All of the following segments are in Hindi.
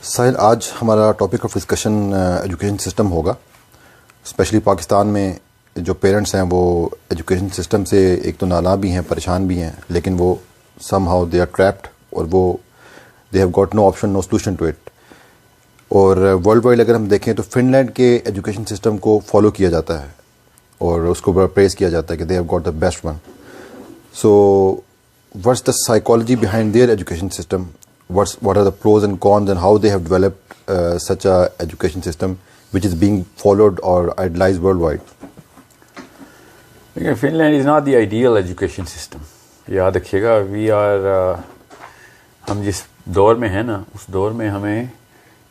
साहिल, आज हमारा topic of discussion education system होगा। स्पेशली पाकिस्तान में जो पेरेंट्स हैं वो एजुकेशन सिस्टम से एक तो नाला भी हैं, परेशान भी हैं, लेकिन वो somehow they are trapped और वो they have got no option, no solution to it. और वर्ल्ड वाइड अगर हम देखें तो फिनलैंड के एजुकेशन सिस्टम को फॉलो किया जाता है और उसको बड़ा प्रेस किया जाता है कि दे have got the best one. So what's the psychology behind there education system? What are the pros and cons and how they have developed such a education system which is being followed or idolized worldwide? Finland is not the ideal education system. याद रखिएगा, हम जिस दौर में हैं ना, उस दौर में हमें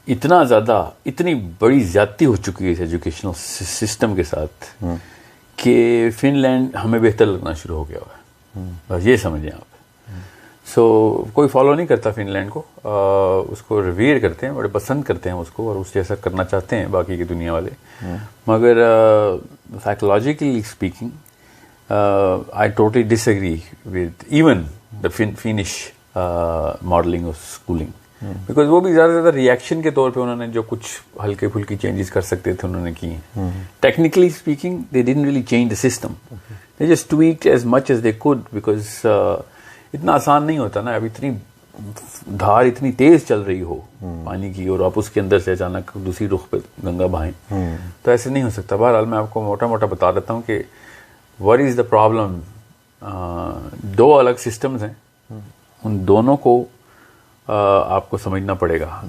इतनी बड़ी ज्यादती हो चुकी है इस एजुकेशनल सिस्टम के साथ कि फिनलैंड हमें बेहतर लगना शुरू हो गया है। बस ये समझें आप। कोई फॉलो नहीं करता फिनलैंड को, उसको रिवीयर करते हैं, बड़े पसंद करते हैं उसको और उस जैसा करना चाहते हैं बाकी की दुनिया वाले। मगर psychologically speaking I totally disagree with even the finish modelling of schooling, because वो भी ज़्यादा से ज़्यादा रिएक्शन के तौर पे उन्होंने जो कुछ हल्के फुल्की चेंजेस कर सकते थे उन्होंने किए। Technically speaking they didn't really change the system, they just tweaked as much as they could, because इतना आसान नहीं होता ना। अब इतनी धार इतनी तेज चल रही हो पानी की और आप उसके अंदर से अचानक दूसरी रुख पे गंगा बहाएं, तो ऐसे नहीं हो सकता। बहरहाल मैं आपको मोटा मोटा बता देता हूँ कि व्हाट इज द प्रॉब्लम। दो अलग सिस्टम्स हैं, उन दोनों को आपको समझना पड़ेगा।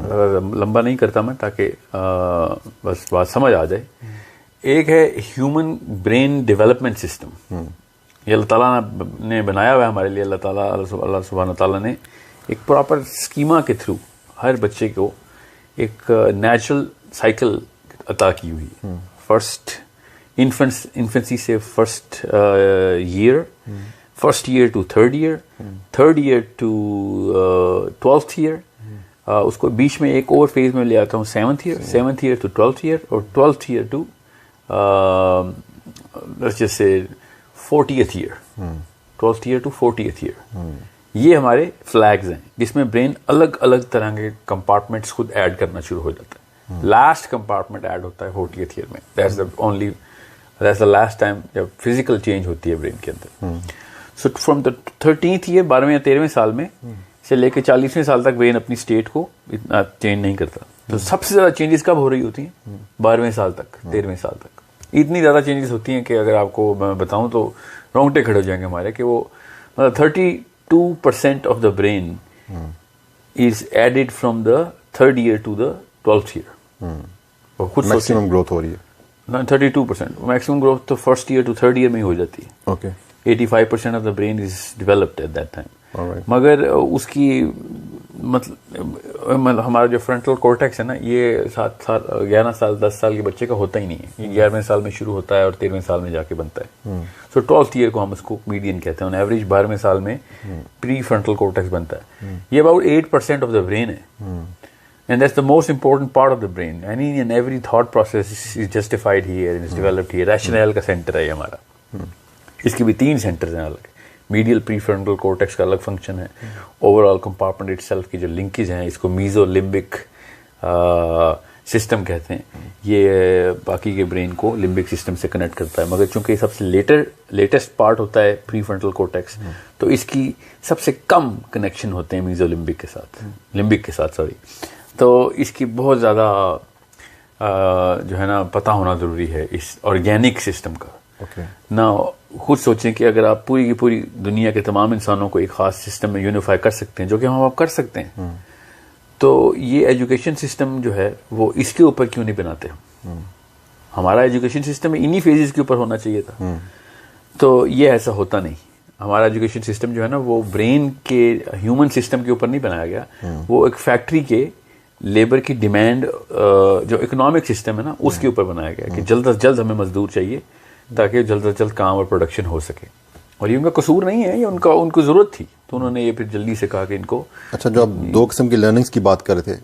लंबा नहीं करता मैं, ताकि बस बात समझ आ जाए। एक है ह्यूमन ब्रेन डेवलपमेंट सिस्टम, ये अल्लाह ताला ने बनाया हुआ है हमारे लिए। अल्लाह सुब्हान ताला ने एक प्रॉपर स्कीमा के थ्रू हर बच्चे को एक नेचुरल साइकिल अता की हुई है। फर्स्ट इन्फेंसी से first year to third year to 12th year, उसको बीच में एक और फेज में ले आता हूँ seventh year to 12th year, और 12th ईयर टू जैसे 40th year, 12th year to 40th year. ये हमारे फ्लैग्स हैं जिसमें ब्रेन अलग अलग तरह के कंपार्टमेंट्स खुद ऐड करना शुरू हो जाता है। लास्ट कंपार्टमेंट ऐड होता है 40th ईयर में। दैट्स द लास्ट टाइम जब फिजिकल चेंज होती है ब्रेन के अंदर। So from the 13th year, 12वें या 13वें साल में से लेकर 40वें साल तक ब्रेन अपनी स्टेट को इतना चेंज नहीं करता। तो सबसे ज्यादा चेंजेस कब हो रही होती हैं? 12वें साल तक, 13वें साल तक। इतनी ज्यादा चेंजेस होती हैं कि अगर आपको मैं बताऊं तो रोंगटे खड़े हो जाएंगे हमारे, कि वो मतलब 32% of the brain is added from the 3rd year to the 12th year. खुद मैक्सिमम ग्रोथ हो रही है ना, 32%। मैक्सिमम ग्रोथ तो 1st year to 3rd year में ही हो जाती है। Okay, 85% of the brain is developed at that time. मगर उसकी मतलब हमारा जो फ्रंटल कॉर्टेक्स है ना, ये 7 साल 11 साल 10 साल के बच्चे का होता ही नहीं है। ये 11वें साल में शुरू होता है और 13वें साल में जाके बनता है। सो 12th ईयर को हम उसको मीडियन कहते हैं। ऑन एवरेज 12वें साल में प्री फ्रंटल कॉर्टेक्स बनता है। ये अबाउट 8% ऑफ द ब्रेन है, and that's the most important part of the brain. Any and every thought process is justified here, is developed here. Rational का सेंटर है ये हमारा। इसके भी 3 सेंटर्स हैं अलग। मीडियल प्रीफ्रंटल कॉर्टेक्स का अलग फंक्शन है। ओवरऑल कंपार्टमेंट इटसेल्फ की जो लिंकेज हैं, इसको मीजोलिम्बिक सिस्टम कहते हैं। ये बाकी के ब्रेन को लिम्बिक सिस्टम से कनेक्ट करता है। मगर चूंकि सबसे लेटेस्ट पार्ट होता है प्रीफ्रंटल कॉर्टेक्स, तो इसकी सबसे कम कनेक्शन होते हैं मीजोलिम्बिक के साथ, लिम्बिक के साथ, सॉरी। तो इसकी बहुत ज़्यादा जो है ना पता होना ज़रूरी है इस ऑर्गेनिक सिस्टम का। ना खुद सोचें कि अगर आप पूरी की पूरी दुनिया के तमाम इंसानों को एक खास सिस्टम में यूनिफाई कर सकते हैं, जो कि हम आप कर सकते हैं, तो ये एजुकेशन सिस्टम जो है वो इसके ऊपर क्यों नहीं बनाते? हमारा एजुकेशन सिस्टम इन्हीं फेजेस के ऊपर होना चाहिए था। तो ये ऐसा होता नहीं। हमारा एजुकेशन सिस्टम जो है ना, वो ब्रेन के ह्यूमन सिस्टम के ऊपर नहीं बनाया गया। वो एक फैक्ट्री के लेबर की डिमांड, जो इकोनॉमिक सिस्टम है ना, उसके ऊपर बनाया गया कि जल्द से जल्द हमें मजदूर चाहिए ताकि जल्द से जल्द काम और प्रोडक्शन हो सके। और ये उनका कसूर नहीं है, ये उनको जरूरत थी, तो उन्होंने ये फिर जल्दी से कहा कि इनको। अच्छा, जो आप 2 किस्म की लर्निंग्स की बात कर रहे थे,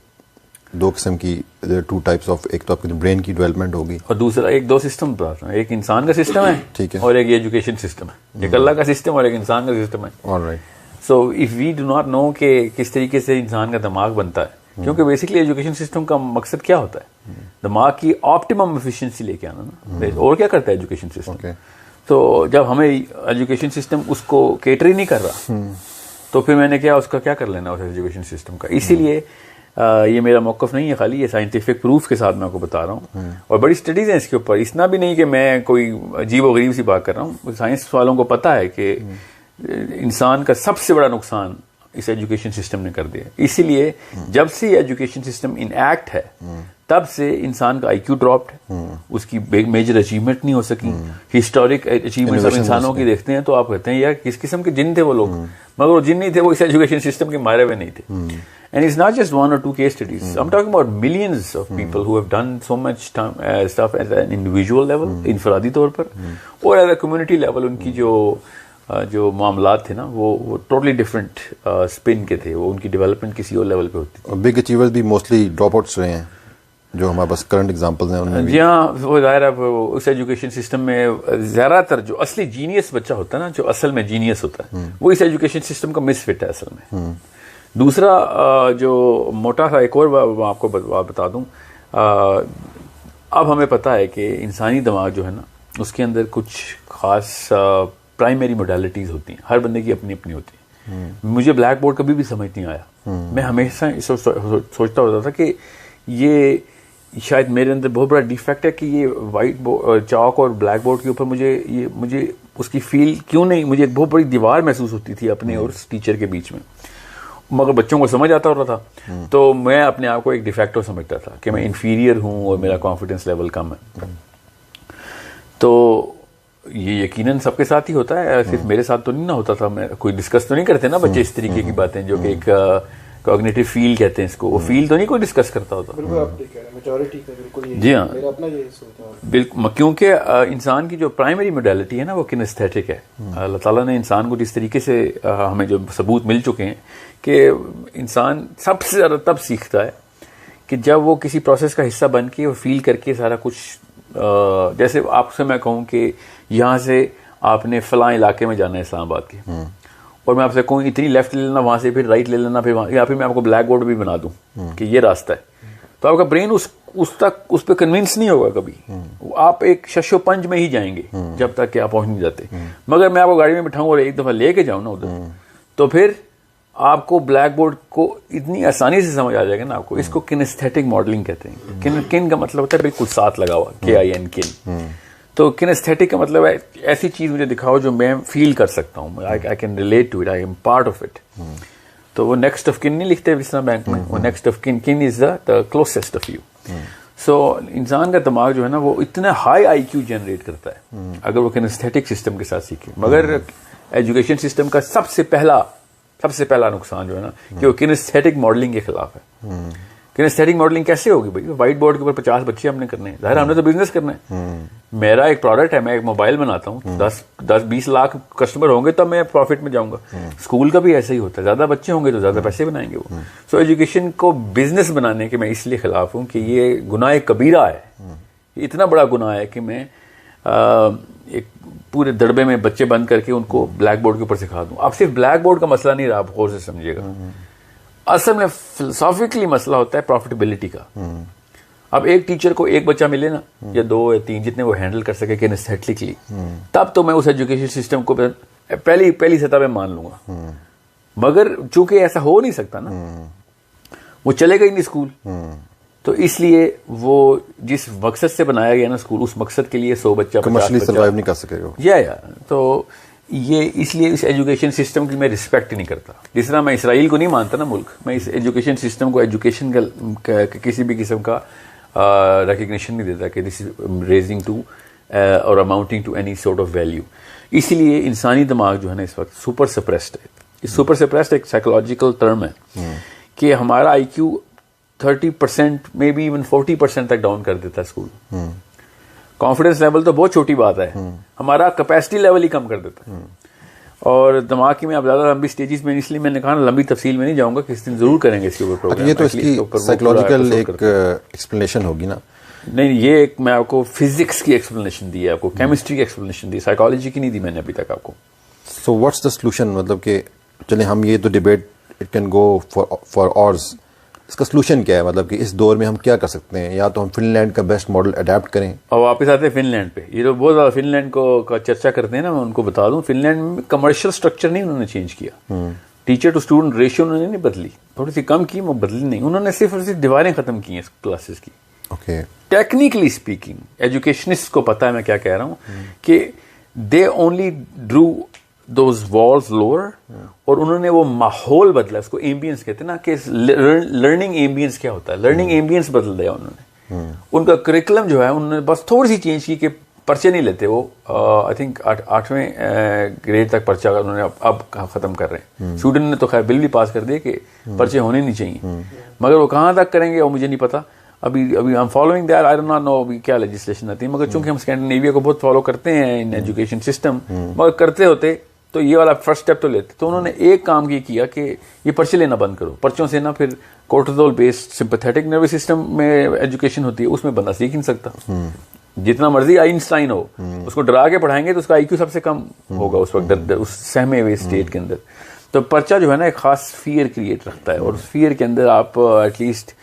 2 किस्म की, 2 टाइप्स ऑफ, एक तो आपकी ब्रेन की डेवलपमेंट होगी और दूसरा 2 सिस्टम बात है। एक इंसान का सिस्टम है, ठीक है, और एक एजुकेशन सिस्टम है। एक अल्लाह का सिस्टम और एक इंसान का सिस्टम है। Alright. So if we do not know कि किस तरीके से इंसान का दिमाग बनता है, क्योंकि बेसिकली एजुकेशन सिस्टम का मकसद क्या होता है, दिमाग की ऑप्टिमम एफिशिएंसी लेके आना ना, और क्या करता है एजुकेशन सिस्टम। तो जब हमें एजुकेशन सिस्टम उसको केटर ही नहीं कर रहा, तो फिर मैंने क्या उसका क्या कर लेना उस एजुकेशन सिस्टम का। इसीलिए ये मेरा मौकफ नहीं है, खाली ये साइंटिफिक प्रूफ के साथ मैं आपको बता रहा हूँ, और बड़ी स्टडीज हैं इसके ऊपर। इतना भी नहीं कि मैं कोई अजीब व गरीब सी बात कर रहा हूँ, साइंस वालों को पता है कि इंसान का सबसे बड़ा नुकसान इस एजुकेशन सिस्टम ने कर दिया। इसीलिए जब से एजुकेशन सिस्टम इनएक्ट है तब से इंसान का आईक्यू ड्रॉप्ड है, उसकी मेजर अचीवमेंट नहीं हो सकी। हिस्टोरिक अचीवमेंट्स अब इंसानों की देखते हैं तो आप कहते हैं यार किस किस्म के जिन थे वो लोग, मगर वो जिन नहीं थे, वो इस एजुकेशन सिस्टम के मारे हुए नहीं थे। And it's not just one or two case studies. I'm talking about millions of people who have done so much stuff at an individual level, इंफरादी तौर पर, और at a community level उनकी जो मामलात थे ना वो टोटली डिफरेंट स्पिन के थे, वो उनकी डेवलपमेंट किसी और लेवल पे होती थी। बिग अचीवर्स भी मोस्टली ड्रॉप आउट्स रहे हैं जो हमारे पास करंट एग्जांपल्स हैं उनमें भी। जी हाँ, वो जाहिर है उस एजुकेशन सिस्टम में ज्यादातर जो असली जीनियस बच्चा होता है ना, जो असल में जीनियस होता है, वो इस एजुकेशन सिस्टम का मिसफिट है असल में। दूसरा जो मोटा सा एक और आपको बता दूं, अब हमें पता है कि इंसानी दिमाग जो है ना, उसके अंदर कुछ खास प्राइमरी मोडालिटीज होती हैं, हर बंदे की अपनी अपनी होती है। मुझे ब्लैक बोर्ड कभी भी समझ नहीं आया। मैं हमेशा सोचता होता था कि ये शायद मेरे अंदर बहुत बड़ा डिफेक्ट है कि ये वाइट चौक और ब्लैक बोर्ड के ऊपर मुझे उसकी फील क्यों नहीं, मुझे एक बहुत बड़ी दीवार महसूस होती थी अपने और टीचर के बीच में, मगर बच्चों को समझ आता होता था। तो मैं अपने आप को एक डिफेक्टो समझता था कि मैं इंफीरियर हूं और मेरा कॉन्फिडेंस लेवल कम है। तो ये यकीनन सबके साथ ही होता है, सिर्फ मेरे साथ तो नहीं ना होता था। मैं कोई डिस्कस तो नहीं करते ना बच्चे इस तरीके की बातें, जो कि एक कॉग्निटिव फील कहते हैं इसको, वो फील तो नहीं कोई डिस्कस करता होता। बिल्कुल आप ठीक कह रहे हैं, मेजॉरिटी का बिल्कुल ये, जी हाँ, मेरा अपना ये सोच है बिल्कुल, क्योंकि इंसान की जो प्राइमरी मोडालिटी है ना वो किनेस्थेटिक है। अल्लाह ताला ने इंसान को जिस तरीके से हमें जो सबूत मिल चुके हैं कि इंसान सबसे ज्यादा तब सीखता है कि जब वो किसी प्रोसेस का हिस्सा बन के और फील करके सारा कुछ, जैसे आपसे मैं कहूँ कि यहाँ से आपने फलां इलाके में जाना है इस्लामाबाद के, और मैं आपसे कहूँ इतनी लेफ्ट ले लेना, वहां से फिर राइट ले लेना, फिर यहाँ पे मैं आपको ब्लैक बोर्ड भी बना दूं कि ये रास्ता है, तो आपका ब्रेन उस पर कन्विंस नहीं होगा कभी। आप एक शशो पंच में ही जाएंगे जब तक कि आप पहुंच नहीं जाते। मगर मैं आपको गाड़ी में बिठाऊं और एक दफा लेके जाऊं ना उधर, तो फिर आपको ब्लैक बोर्ड को इतनी आसानी से समझ आ जाएगा ना आपको। इसको किनेस्थेटिक मॉडलिंग कहते हैं। किन का मतलब होता है बिल्कुल साथ लगा हुआ, KIN किन। तो किनेस्थेटिक का मतलब है ऐसी चीज मुझे दिखाओ जो मैं फील कर सकता हूँ, I can relate to it, I am part of it. तो वो नेक्स्ट ऑफ किन नहीं लिखते जिस तरह बैंक में, वो next of kin is the closest of you. So इंसान का दिमाग जो है ना वो इतना हाई IQ जनरेट करता है अगर वो किनेस्थेटिक सिस्टम के साथ सीखे। मगर एजुकेशन सिस्टम का सबसे पहला नुकसान जो है ना कि वो किनेस्थेटिक मॉडलिंग के खिलाफ है। किनेस्थेटिक मॉडलिंग कैसे होगी भाई? व्हाइट बोर्ड के ऊपर 50 बच्चे हमने करने हैं, जाहिर हमने तो बिजनेस करना है। मेरा एक प्रोडक्ट है, मैं एक मोबाइल बनाता हूँ, 10-20 लाख कस्टमर होंगे तब मैं प्रॉफिट में जाऊंगा। स्कूल का भी ऐसा ही होता है, ज्यादा बच्चे होंगे तो ज्यादा पैसे बनाएंगे वो। सो एजुकेशन को बिजनेस बनाने के मैं इसलिए खिलाफ हूँ कि ये गुनाह कबीरा है, इतना बड़ा गुनाह है कि मैं एक पूरे दड़बे में बच्चे बंद करके उनको ब्लैक बोर्ड के ऊपर सिखा दूं। अब सिर्फ ब्लैक बोर्ड का मसला नहीं रहा, आप गौर से समझिएगा, असल में फिलोसॉफिकली मसला होता है प्रॉफिटेबिलिटी का। अब एक टीचर को एक बच्चा मिले ना, या 2 या 3, जितने वो हैंडल कर सके किनेस्थेटिकली, तब तो मैं उस एजुकेशन सिस्टम को पहली सतह पे मान लूंगा। मगर चूंकि ऐसा हो नहीं सकता ना, वो चलेगा ही नहीं स्कूल, तो इसलिए वो जिस मकसद से बनाया गया ना स्कूल, उस मकसद के लिए 100 बच्चा कमर्शियली सर्वाइव नहीं कर सकेगा। या तो ये इसलिए इस एजुकेशन सिस्टम की मैं रिस्पेक्ट नहीं करता। जिस तरह मैं इसराइल को नहीं मानता ना मुल्क, मैं इस एजुकेशन सिस्टम को एजुकेशन का किसी भी किस्म का रिकग्निशन नहीं देता कि दिस इज रेजिंग टू और amounting to any sort of value. इसीलिए इंसानी दिमाग जो है ना इस वक्त सुपर सप्रेस्ड है। सुपर सप्रेस्ड एक साइकोलॉजिकल टर्म है कि हमारा IQ 30% मे बी इवन 40% तक डाउन कर देता है स्कूल। कॉन्फिडेंस लेवल तो बहुत छोटी बात है, हमारा कैपेसिटी लेवल ही कम कर देता है। और दिमाग की में अब ज्यादा लंबी स्टेजेस में, इसलिए मैंने कहा लंबी तफसील में नहीं जाऊंगा, किस दिन जरूर करेंगे इसके ऊपर प्रोग्राम। ये तो इसकी साइकोलॉजिकल एक एक्सप्लेनेशन होगी ना? नहीं, ये एक मैं आपको फिजिक्स की एक्सप्लेनेशन दी है, आपको केमिस्ट्री की एक्सप्लेनेशन दी, साइकोलॉजी की नहीं दी मैंने अभी तक आपको। So what's the solution? मतलब कि चले हम ये तो debate it can go for hours, इसका सोल्यूशन क्या है, मतलब कि इस दौर में हम क्या कर सकते हैं? या तो हम फिनलैंड का बेस्ट मॉडल अडेप्ट करें। और वापस आते हैं फिनलैंड पे। ये लोग बहुत ज़्यादा फिनलैंड को का चर्चा करते हैं ना, मैं उनको बता दूं, फिनलैंड में कमर्शियल स्ट्रक्चर नहीं उन्होंने चेंज किया, टीचर टू स्टूडेंट रेशियो उन्होंने नहीं बदली, थोड़ी सी कम की, वो बदली नहीं, उन्होंने सिर्फ और सिर्फ दीवारें खत्म की हैं क्लासेस की। ओके, टेक्निकली स्पीकिंग एजुकेशनिस्ट को पता है मैं क्या कह रहा हूँ, कि they only Drew those walls lower, और उन्होंने वो माहौल बदला, उसको एम्बियंस कहते हैं ना, कि लर्निंग एम्बियंस क्या होता है, लर्निंग एम्बियंस बदल दिया उन्होंने। उनका करिकुलम जो है उन्होंने बस थोड़ी सी चेंज की, कि पर्चे नहीं लेते वो, आई थिंक 8वें ग्रेड तक पर्चा उन्होंने अब खत्म कर रहे हैं। स्वीडन ने तो खैर बिल भी पास कर दिया कि पर्चे होने नहीं चाहिए, मगर वो कहाँ तक करेंगे वो मुझे नहीं पता। अभी I am following that, I don't know अभी क्या लेजिस्लेशन आती है, मगर चूंकि हम स्कैंडिनेविया को बहुत फॉलो करते हैं इन एजुकेशन सिस्टम, मगर करते होते तो ये वाला फर्स्ट स्टेप तो लेते। तो उन्होंने एक काम ये किया कि ये पर्चे लेना बंद करो, पर्चों से ना फिर cortisol based sympathetic nervous system में एजुकेशन होती है, उसमें बंदा सीख नहीं सकता। जितना मर्जी आइंस्टाइन हो, उसको डरा के पढ़ाएंगे तो उसका आईक्यू सबसे कम होगा उस वक्त, उस सहमे हुए स्टेट के अंदर। तो पर्चा जो है ना एक खास फियर क्रिएट रखता है, और उस फियर के अंदर आप एटलीस्ट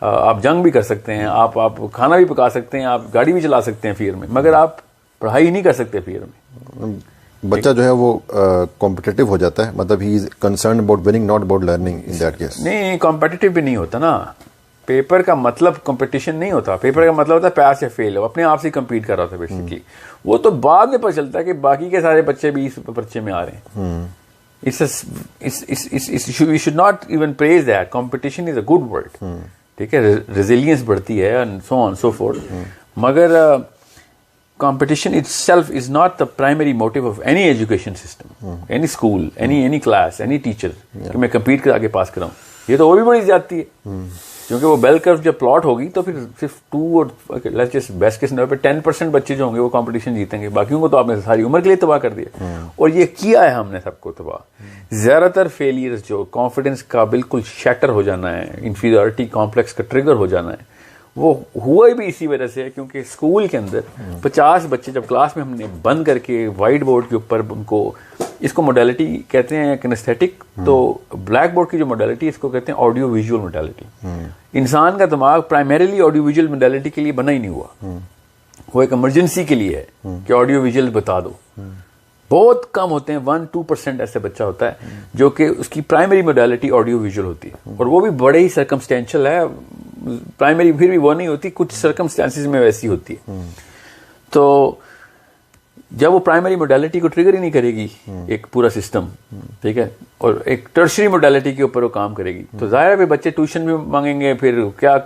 आप जंग भी कर सकते हैं, आप खाना भी पका सकते हैं, आप गाड़ी भी चला सकते हैं फियर में, मगर आप पढ़ाई नहीं कर सकते फियर में। बच्चा जो है वो कॉम्पिटिटिव हो जाता है, मतलब he is concern about winning not about learning in that case. नहीं, कॉम्पिटिटिव भी नहीं होता ना, पेपर का मतलब कंपटीशन नहीं होता, पेपर का मतलब होता है पास या फेल हो, अपने आप से कम्पीट कर रहा था बेसिकली। वो तो बाद में पता चलता है कि बाकी के सारे बच्चे भी इस पर्चे में आ रहे हैं। We should not even praise that, competition is a good word, ठीक है, रेजिलियंस बढ़ती है and so on so forth, मगर competition itself is not the primary motive of any education system, any school, any class, any teacher, कि मैं compete कर आगे पास कराऊं। ये तो और भी बड़ी ज्यादती है, क्योंकि वो बेल कर्व जब प्लॉट होगी तो फिर सिर्फ 2 और let's just best case number पे 10% बच्चे जो होंगे वो कंपटीशन जीतेंगे, बाकियों को तो आपने सारी उम्र के लिए तबाह कर दिया। और ये किया है हमने सबको तबाह। ज्यादातर फेलियर्स जो कॉन्फिडेंस का बिल्कुल शैटर हो जाना है, इंफीरियरिटी कॉम्प्लेक्स का ट्रिगर हो जाना है, वो हुआ भी इसी वजह से है, क्योंकि स्कूल के अंदर 50 बच्चे जब क्लास में हमने बंद करके व्हाइट बोर्ड के ऊपर उनको, इसको मोडालिटी कहते हैं किनेस्थेटिक, तो ब्लैक बोर्ड की जो मोडालिटी इसको कहते हैं ऑडियो विजुअल मोडालिटी। इंसान का दिमाग प्राइमरीली ऑडियो विजुअल मोडालिटी के लिए बना ही नहीं हुआ, वो एक इमरजेंसी के लिए है कि ऑडियो विजुअल बता दो। बहुत कम होते हैं, 1-2% ऐसे बच्चा होता है जो कि उसकी प्राइमरी मोडालिटी ऑडियो विजुअल होती है, और वो भी बड़े ही सर्कमस्टेंशियल है, प्राइमरी फिर भी वो नहीं होती, कुछ सर्कमस्टेंसेस में वैसी होती है। तो जब वो प्राइमरी मोडालिटी को ट्रिगर ही नहीं करेगी एक पूरा सिस्टम, ठीक है, और एक टर्शरी मोडालिटी के ऊपर वो काम करेगी, तो जाहिर है बच्चे ट्यूशन भी मांगेंगे, फिर क्या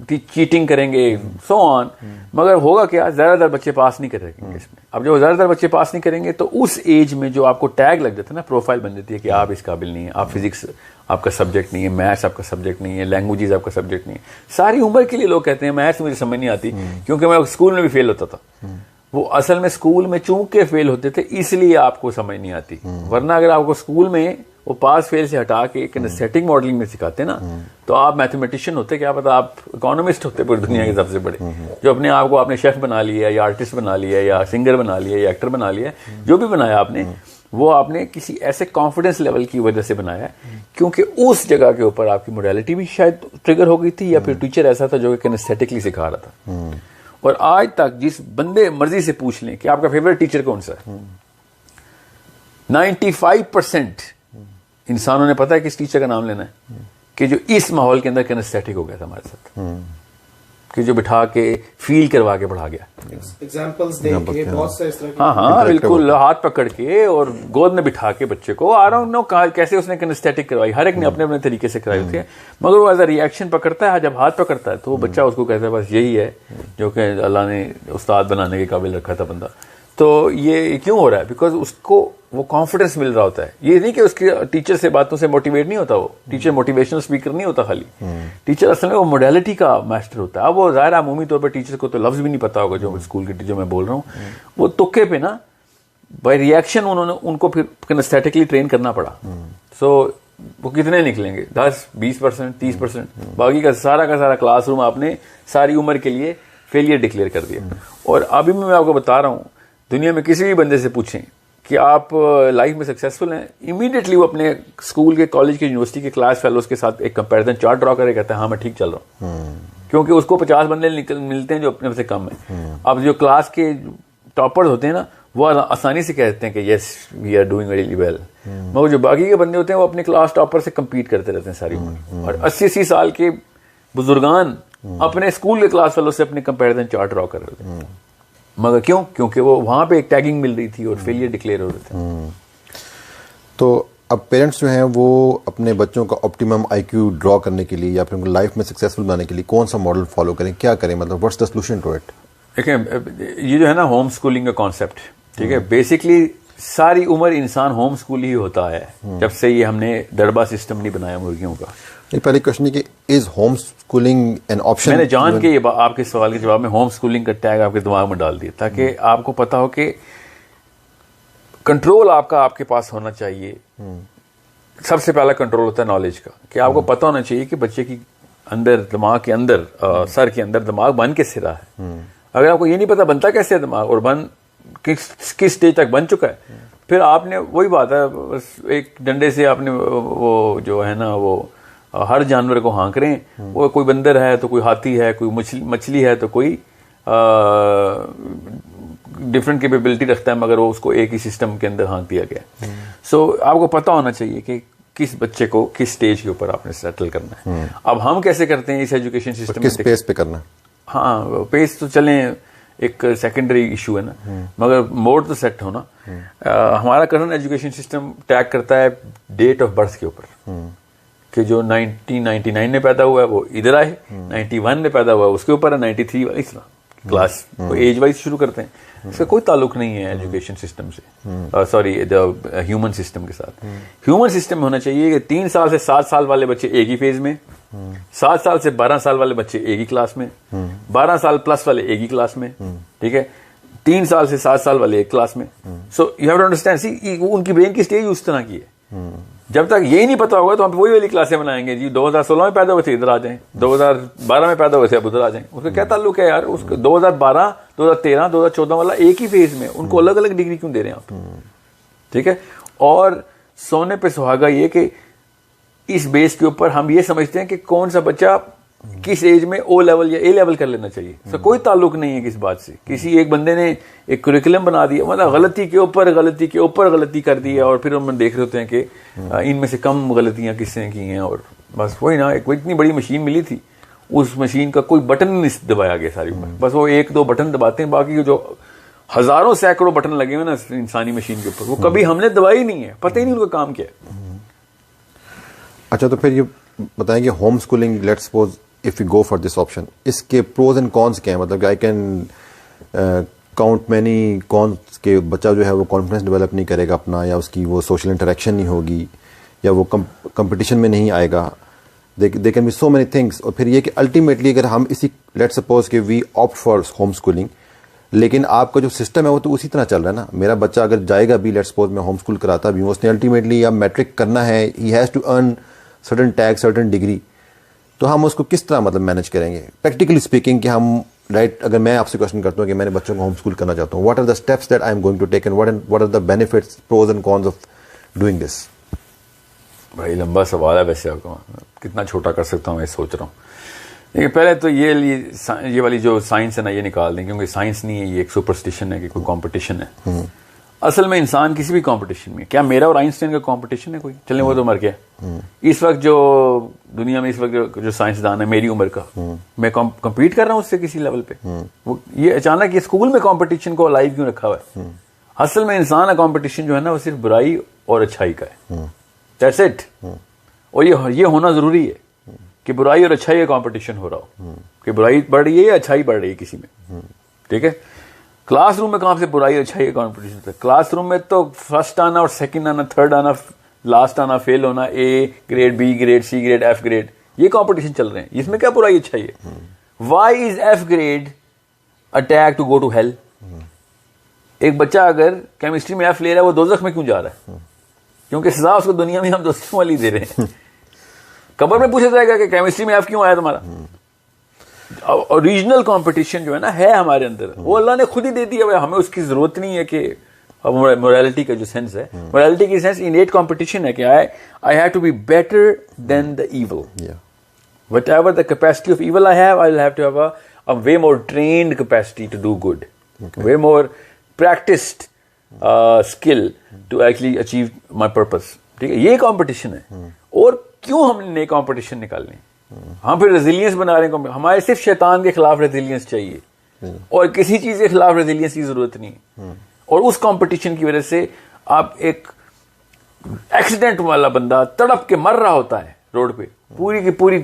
चीटिंग करेंगे, सो ऑन, मगर होगा क्या, ज्यादातर बच्चे पास नहीं करेंगे इसमें। अब जो ज्यादातर बच्चे पास नहीं करेंगे तो उस एज में जो आपको टैग लग जाता है ना, प्रोफाइल बन जाती है कि आप इस काबिल नहीं है, आप फिजिक्स आपका सब्जेक्ट नहीं है, मैथ्स आपका सब्जेक्ट नहीं है, लैंग्वेजेस आपका सब्जेक्ट नहीं है। सारी उम्र के लिए लोग कहते हैं मैथ्स मुझे समझ नहीं आती क्योंकि मैं स्कूल में भी फेल होता था। वो असल में स्कूल में चूंकि फेल होते थे इसलिए आपको समझ नहीं आती, वरना अगर आपको स्कूल में वो पास फेल से हटा के किनेस्थेटिक मॉडलिंग में सिखाते ना, तो आप मैथमेटिशियन होते, क्या पता आप इकोनॉमिस्ट होते पूरी दुनिया के सबसे बड़े, जो अपने आप को आपने शेफ बना लिया या आर्टिस्ट बना लिया या सिंगर बना लिया या एक्टर बना लिया, जो भी बनाया आपने, वो आपने किसी ऐसे कॉन्फिडेंस लेवल की वजह से बनाया क्योंकि उस जगह के ऊपर आपकी मोडालिटी भी शायद ट्रिगर हो गई थी, या फिर टीचर ऐसा था जो किनेस्थेटिकली सिखा रहा था। और आज तक जिस बंदे मर्जी से पूछ लें कि आपका फेवरेट टीचर कौन सा है, 95% इंसानों ने पता है किस टीचर का नाम लेना है, कि जो इस माहौल के अंदर किनेस्थेटिक हो गया था हमारे साथ, कि जो बिठा के फील करवा के पढ़ा गया, एग्जांपल्स दे के बहुत से इस तरह के, हाँ बिल्कुल, हाथ पकड़ के और गोद में बिठा के बच्चे को, आ रहा हूँ कैसे उसने किनेस्थेटिक करवाई, हर एक ने अपने अपने तरीके से कराई होती है, मगर वो एज अ रिएक्शन पकड़ता है, जब हाथ पकड़ता है तो वो बच्चा उसको कहता है बस यही है जो कि अल्लाह ने उस्ताद बनाने के काबिल रखा था बंदा। तो ये क्यों हो रहा है, बिकॉज उसको वो कॉन्फिडेंस मिल रहा होता है। ये नहीं कि उसके टीचर से बातों से मोटिवेट नहीं होता, वो टीचर मोटिवेशनल स्पीकर नहीं होता खाली, टीचर असल में वो मोडालिटी का मास्टर होता है। अब वो जाहिर अमूमी तौर पर टीचर को तो लफ्ज भी नहीं पता होगा, जो स्कूल के टीचर मैं बोल रहा हूँ, वो तुक्के पे ना बाय रिएक्शन उन्होंने उनको फिर किनेस्थेटिकली ट्रेन करना पड़ा। सो वो कितने निकलेंगे, 10-20%, 30%, बाकी का सारा क्लासरूम आपने सारी उम्र के लिए फेलियर डिक्लेयर कर दिया। और अभी मैं आपको बता रहा हूँ, दुनिया में किसी भी बंदे से पूछें कि आप लाइफ में सक्सेसफुल हैं, इमीडिएटली वो अपने स्कूल के, कॉलेज के, यूनिवर्सिटी के क्लास फेलोज के साथ एक कंपैरिजन चार्ट ड्रॉ करे, कहता है हाँ मैं ठीक चल रहा हूँ, क्योंकि उसको 50 बंदे मिलते हैं जो अपने से कम है। अब जो क्लास के टॉपर्स होते हैं ना, वो आसानी से कहते हैं कि yes we are doing really well, मगर जो बाकी के बंदे होते हैं वो अपने क्लास टॉपर से कम्पीट करते रहते हैं सारी उम्र। और 80-80 साल के बुजुर्गान अपने स्कूल के क्लास फेलो से अपने कंपैरिजन चार्ट ड्रॉ कर रहे थे, मगर क्यों? क्योंकि वो वहां पे एक टैगिंग मिल रही थी और फेलियर डिक्लेयर हो रहे थे। तो अब पेरेंट्स जो हैं वो अपने बच्चों का ऑप्टिमम आईक्यू ड्रॉ करने के लिए या फिर उनको लाइफ में सक्सेसफुल बनाने के लिए कौन सा मॉडल फॉलो करें, क्या करें, मतलब what's the solution to it? देखिए, ये जो है ना होम स्कूलिंग का कॉन्सेप्ट, ठीक है, बेसिकली सारी उम्र इंसान होम स्कूल ही होता है, जब से ये हमने डरबा सिस्टम नहीं बनाया मुर्गियों का। पहली क्वेश्चन है कि is home schooling an option? मैंने जान के ये आपके सवाल के जवाब में होम स्कूलिंग का टैग आपके दिमाग में डाल दिया, ताकि आपको पता हो कि कंट्रोल आपका आपके पास होना चाहिए। सबसे पहला कंट्रोल होता है नॉलेज का, कि आपको पता होना चाहिए कि बच्चे की अंदर, दिमाग के अंदर, सर के अंदर दिमाग बन कैसे रहा है। अगर आपको ये नहीं पता बनता कैसे है दिमाग और बन किस स्टेज तक बन चुका है, फिर आपने वही बात है, बस एक डंडे से आपने वो जो है ना वो हर जानवर को हाँक रहे हैं, वो कोई बंदर है तो कोई हाथी है, कोई मछली है तो कोई डिफरेंट कैपेबिलिटी रखता है, मगर वो उसको एक ही सिस्टम के अंदर हाँक दिया गया। सो आपको पता होना चाहिए कि किस बच्चे को किस स्टेज के ऊपर आपने सेटल करना है। अब हम कैसे करते हैं इस एजुकेशन सिस्टम किस पेस पे करना? हाँ, पेस तो चलें एक सेकेंडरी इशू है ना, मगर मोड तो सेट होना। हमारा करंट एजुकेशन सिस्टम टैग करता है डेट ऑफ बर्थ के ऊपर, कि जो 1999 में पैदा हुआ है वो इधर आए, 91 में पैदा हुआ है उसके ऊपर है, 93 वाली क्लास को एज वाइज शुरू करते हैं। इसका कोई ताल्लुक नहीं है एजुकेशन सिस्टम से, सॉरी द ह्यूमन सिस्टम के साथ। ह्यूमन सिस्टम में होना चाहिए कि 3 साल से 7 साल वाले बच्चे एक ही फेज में, 7 साल से 12 साल वाले बच्चे एक ही क्लास में, 12 साल प्लस वाले एक ही क्लास में, ठीक है, 3 साल से 7 साल वाले एक क्लास में। So you have to understand, see उनकी ब्रेन की स्टेज उस तरह की है। जब तक यही नहीं पता होगा तो हम वही वाली क्लासें बनाएंगे जी, 2016 में पैदा हुए थे इधर आ जाएं, 2012 में पैदा हुए थे अब उधर आ जाएं। उसका क्या ताल्लुक है यार? उसका 2012, 2013, 2014 वाला एक ही फेज में, उनको अलग अलग डिग्री क्यों दे रहे हैं आप? ठीक है। और सोने पे सुहागा ये कि इस बेस के ऊपर हम ये समझते हैं कि कौन सा बच्चा किस एज में ओ लेवल या ए लेवल कर लेना चाहिए। तो कोई ताल्लुक नहीं है किस बात से। किसी एक बंदे ने एक करिकुलम बना दिया, मतलब गलती के ऊपर गलती कर दी है, और फिर हम देख रहे होते हैं कि इनमें से कम गलतियां किसने की हैं। और बस वही ना, एक इतनी बड़ी मशीन मिली थी, उस मशीन का कोई बटन नहीं दबाया गया सारी उम्र, बस वो 1-2 बटन दबाते हैं, बाकी जो हजारों सैकड़ों बटन लगे हुए ना इंसानी मशीन के ऊपर, वो कभी हमने दबाई नहीं है, पता ही नहीं उनका काम क्या है। अच्छा, तो फिर ये बताएंगे home schooling, let's suppose if you go for this option, इसके प्रोज एंड कॉन्स क्या है? मतलब I can count many cons के बच्चा जो है वो कॉन्फिडेंस डेवलप नहीं करेगा अपना, या उसकी वो सोशल इंटरेक्शन नहीं होगी, या वो कंपटीशन में नहीं आएगा। They can be so many things. और फिर ये कि अल्टीमेटली अगर हम इसी, लेट्स सपोज कि we opt for home schooling, लेकिन आपका जो सिस्टम है वो तो उसी तरह चल रहा है ना। मेरा बच्चा अगर जाएगा भी, लेट्स सपोज मैं होम स्कूल कराता भी हूँ, उसने अल्टीमेटली या मैट्रिक करना है, he has to earn certain tag, certain degree, तो हम उसको किस तरह मतलब मैनेज करेंगे प्रैक्टिकली स्पीकिंग? कि हम राइट, अगर मैं आपसे क्वेश्चन करता हूँ कि मैंने बच्चों को होम स्कूल करना चाहता हूँ, what are the steps that I am going to take and what are the benefits, pros and cons of doing this? भाई लंबा सवाल है वैसे, आपको कितना छोटा कर सकता हूँ मैं सोच रहा हूँ। देखिए, पहले तो ये वाली जो साइंस है ना, ये निकाल दें, क्योंकि साइंस नहीं है, ये एक सुपरस्टिशन है कि कोई कंपटीशन है। असल में इंसान किसी भी कंपटीशन में, क्या मेरा और आइंस्टाइन का कंपटीशन है कोई? चलें, वो तो मर गया। इस वक्त जो दुनिया में इस वक्त जो साइंसदान है मेरी उम्र का, मैं कंपीट कर रहा हूँ उससे किसी लेवल पे। वो ये अचानक ये स्कूल में कंपटीशन को अलाइव क्यों रखा हुआ है? असल में इंसान का कंपटीशन जो है ना, वो सिर्फ बुराई और अच्छाई का है। That's it. और ये होना जरूरी है कि बुराई और अच्छाई का कंपटीशन हो रहा हो, कि बुराई बढ़ रही है या अच्छाई बढ़ रही है किसी में। ठीक है। क्लासरूम में कहां से बुराई और अच्छाई का कंपटीशन होता है? क्लासरूम में तो फर्स्ट आना और सेकंड आना, थर्ड आना, लास्ट आना, फेल होना, A grade, B grade, C grade, F grade, ये कंपटीशन चल रहे हैं। इसमें क्या बुराई अच्छाई है? Why is F grade a tag to go to hell? एक बच्चा अगर केमिस्ट्री में एफ ले रहा है, वो दोजख में क्यों जा रहा है? क्योंकि सजा उसको दुनिया में हम दोस्तों वाली दे रहे हैं। कब्र में पूछा जाएगा कि केमिस्ट्री में एफ क्यों आया तुम्हारा? ओरिजिनल कंपटीशन जो है ना, है हमारे अंदर, वो अल्लाह ने खुद ही दे दिया है, हमें उसकी जरूरत नहीं है कि मोरालिटी का जो सेंस है, मोरालिटी की सेंस इनेट कंपटीशन है कि I have to be better than the evil. Whatever the capacity of evil I have, I'll have to have a way more trained capacity to do good. Way more practiced skill to actually achieve my purpose. ठीक है, ये कंपटीशन है. और क्यों हमने नए कंपटीशन निकालने? हम फिर रेजिलियंस बना रहे हैं. हमारे सिर्फ शैतान के खिलाफ रेजिलियंस चाहिए और किसी चीज के खिलाफ रेजिलियंस की जरूरत नहीं. और उस कंपटीशन की वजह से आप एक एक्सीडेंट वाला बंदा तड़प के मर रहा होता है रोड पे, पूरी की पूरी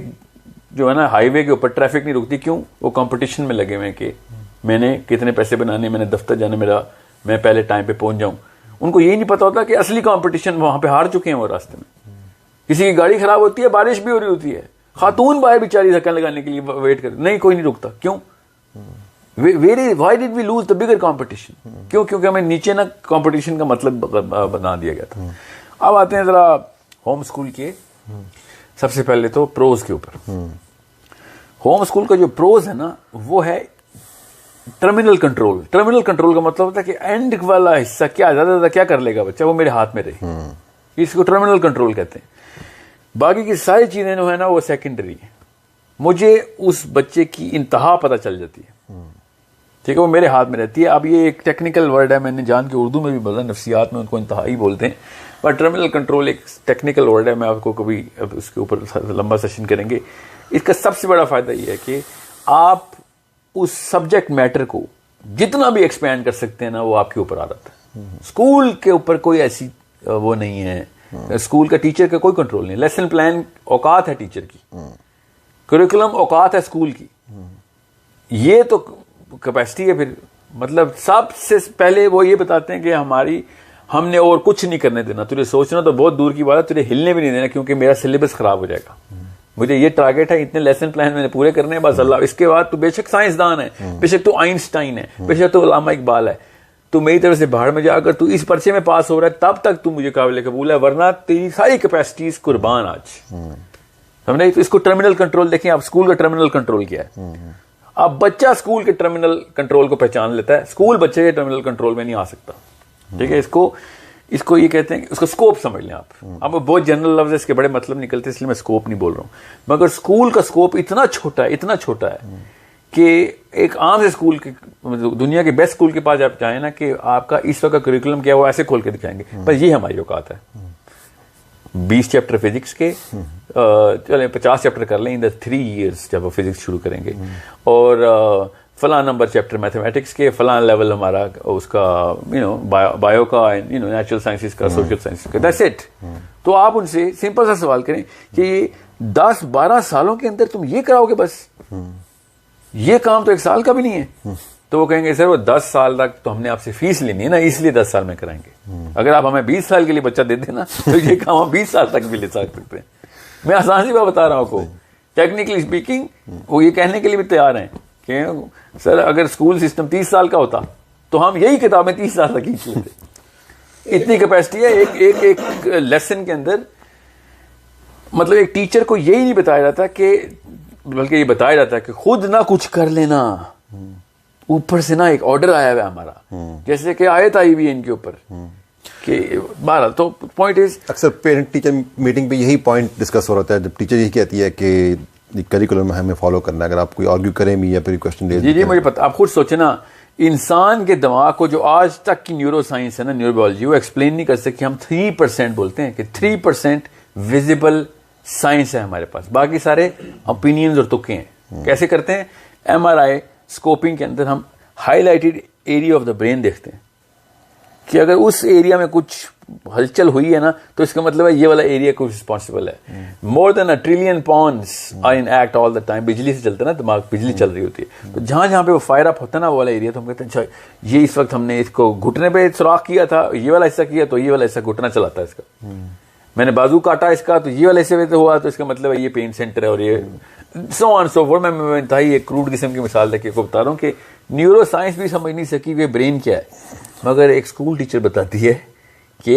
जो है ना हाईवे के ऊपर ट्रैफिक नहीं रुकती. क्यों? वो कंपटीशन में लगे हुए हैं कि मैंने कितने पैसे बनाने, मैंने दफ्तर जाने, मैं पहले टाइम पे पहुंच जाऊं. उनको यही नहीं पता होता कि असली कंपटीशन वहां पे हार चुके हैं वो रास्ते में. किसी की गाड़ी खराब होती है, बारिश भी हो रही होती है, खातून बाहर बेचारी धक्का लगाने के लिए वेट कर, नहीं कोई नहीं रुकता. क्यों? Why did we lose the bigger competition? क्यों? क्योंकि हमें नीचे ना कंपटीशन का मतलब बना दिया गया था. अब आते हैं जरा होम स्कूल के. सबसे पहले तो प्रोज के ऊपर. होम स्कूल का जो प्रोज है ना, वो है टर्मिनल कंट्रोल. टर्मिनल कंट्रोल का मतलब होता है कि एंड वाला हिस्सा क्या ज्यादा क्या कर लेगा बच्चा, वो मेरे हाथ में रहे. इसको टर्मिनल कंट्रोल कहते हैं. बाकी की सारी चीजें जो है ना वो सेकेंडरी है. मुझे उस बच्चे की इंतहा पता चल जाती है, ठीक है, वो मेरे हाथ में रहती है. अब ये एक टेक्निकल वर्ड है, मैंने जान के उर्दू में भी बोला, नफ्सियात में उनको इंतहा ही बोलते हैं, पर टर्मिनल कंट्रोल एक टेक्निकल वर्ड है. मैं आपको कभी उसके ऊपर लंबा सेशन करेंगे. इसका सबसे बड़ा फायदा ये है कि आप उस सब्जेक्ट मैटर को जितना भी एक्सपैंड कर सकते हैं ना, वो आपके ऊपर आ जाता है. स्कूल के ऊपर कोई ऐसी वो नहीं है. स्कूल का टीचर का कोई कंट्रोल नहीं. लेसन प्लान औकात है टीचर की, करिकुलम औकात है स्कूल की. ये तो कैपेसिटी है. फिर मतलब सबसे पहले वो ये बताते हैं कि हमने और कुछ नहीं करने देना. तुझे सोचना तो बहुत दूर की बात है, तुझे हिलने भी नहीं देना, क्योंकि मेरा सिलेबस खराब हो जाएगा. मुझे ये टारगेट है, इतने लेसन प्लान मैंने पूरे करने हैं, बस अल्लाह. इसके बाद तू बेशक साइंसदान है, बेशक तू आइंस्टाइन है, बेशक तू अल्लामा इकबाल है, तू मेरी तरफ से बाहर में जा. अगर तू इस पर्चे में पास हो रहा है तब तक तू मुझे काबिल कबूल है, वरना तेरी सारी कैपेसिटीज कुर्बान आज. हमने तो इसको टर्मिनल कंट्रोल देखें. आप स्कूल का टर्मिनल कंट्रोल क्या है? अब बच्चा स्कूल के टर्मिनल कंट्रोल को पहचान लेता है, स्कूल बच्चे के टर्मिनल कंट्रोल में नहीं आ सकता. ठीक है, इसको ये कहते हैं, उसका स्कोप समझ लें आप. अब बहुत जनरल लफ्ज है, इसके बड़े मतलब निकलते हैं, इसलिए मैं स्कोप नहीं बोल रहा हूं. मगर स्कूल का स्कोप इतना छोटा है कि एक आम से स्कूल के, दुनिया के बेस्ट स्कूल के पास आप जाए ना, कि आपका इस वक्त का करिकुलम क्या है वो ऐसे खोल के दिखाएंगे, पर ये हमारी औकात है. 20 चैप्टर फिजिक्स के, चले 50 चैप्टर कर लें इन द 3 years जब वो फिजिक्स शुरू करेंगे, और फलां नंबर चैप्टर मैथमेटिक्स के, फलां लेवल हमारा उसका बायो का, नेचुरल साइंसेस का, सोशल साइंसेस का. That's it. तो आप उनसे सिंपल सा सवाल करें कि ये 10-12 सालों के अंदर तुम ये कराओगे बस, ये काम तो 1 साल का भी नहीं है. तो वो कहेंगे सर वो 10 साल तक तो हमने आपसे फीस लेनी है ना, इसलिए 10 साल में कराएंगे. अगर आप हमें 20 साल के लिए बच्चा दे देना तो ये काम हम 20 साल तक भी ले सकते हैं. मैं आसान सी बात बता रहा हूं आपको. टेक्निकली स्पीकिंग वो ये कहने के लिए भी तैयार हैं कि सर अगर स्कूल सिस्टम 30 साल का होता तो हम यही किताबें 30 साल तक खींच लेते. इतनी कैपेसिटी है एक लेसन के अंदर. मतलब एक टीचर को यही नहीं बताया जाता कि, बल्कि ये बताया जाता है कि खुद ना कुछ कर लेना, ऊपर से ना एक ऑर्डर आया हुआ है हमारा, जैसे कि आयत आई हुई है इनके ऊपर कि 12. तो पॉइंट इज, अक्सर पेरेंट टीचर मीटिंग पे यही पॉइंट डिस्कस हो रहा है, जब टीचर यही कहती है कि करिकुलम हमें फॉलो करना है. अगर आप कोई आर्ग्यू करें भी या फिर क्वेश्चन दे, जी मुझे पता. आप खुद सोचे ना, इंसान के दिमाग को जो आज तक की न्यूरो साइंस है ना, न्यूरोबायोलॉजी, वो एक्सप्लेन नहीं कर सकती. हम 3% बोलते हैं कि 3% विजिबल साइंस है हमारे पास, बाकी सारे ओपिनियंस और तुक्के हैं. कैसे करते हैं? MRI स्कोपिंग के अंदर हम highlighted area of the brain देखते हैं कि अगर उस एरिया में कुछ हलचल हुई है ना, तो इसका मतलब है ये वाला एरिया कुछ रिस्पॉन्सिबल है. More than 1 trillion pounds are in act all the time. बिजली से चलता है ना दिमाग, बिजली चल रही होती है. तो जहां जहां पे वो फायर अप होता है ना, वो वाला एरिया, तो हम कहते हैं अच्छा ये इस वक्त हमने इसको घुटने पे सुराख किया था, ये वाला हिस्सा किया तो ये वाला हिस्सा घुटना चलाता है इसका. मैंने बाजू काटा इसका तो ये वाला हिस्से में हुआ, तो इसका मतलब है ये पेन सेंटर है. और ये सो ऑन सो फोर्थ. मैं इंतहाई एक क्रूड किस्म की मिसाल देके को बता रहा हूँ कि न्यूरो साइंस भी समझ नहीं सकी कि ब्रेन क्या है, मगर एक स्कूल टीचर बताती है कि,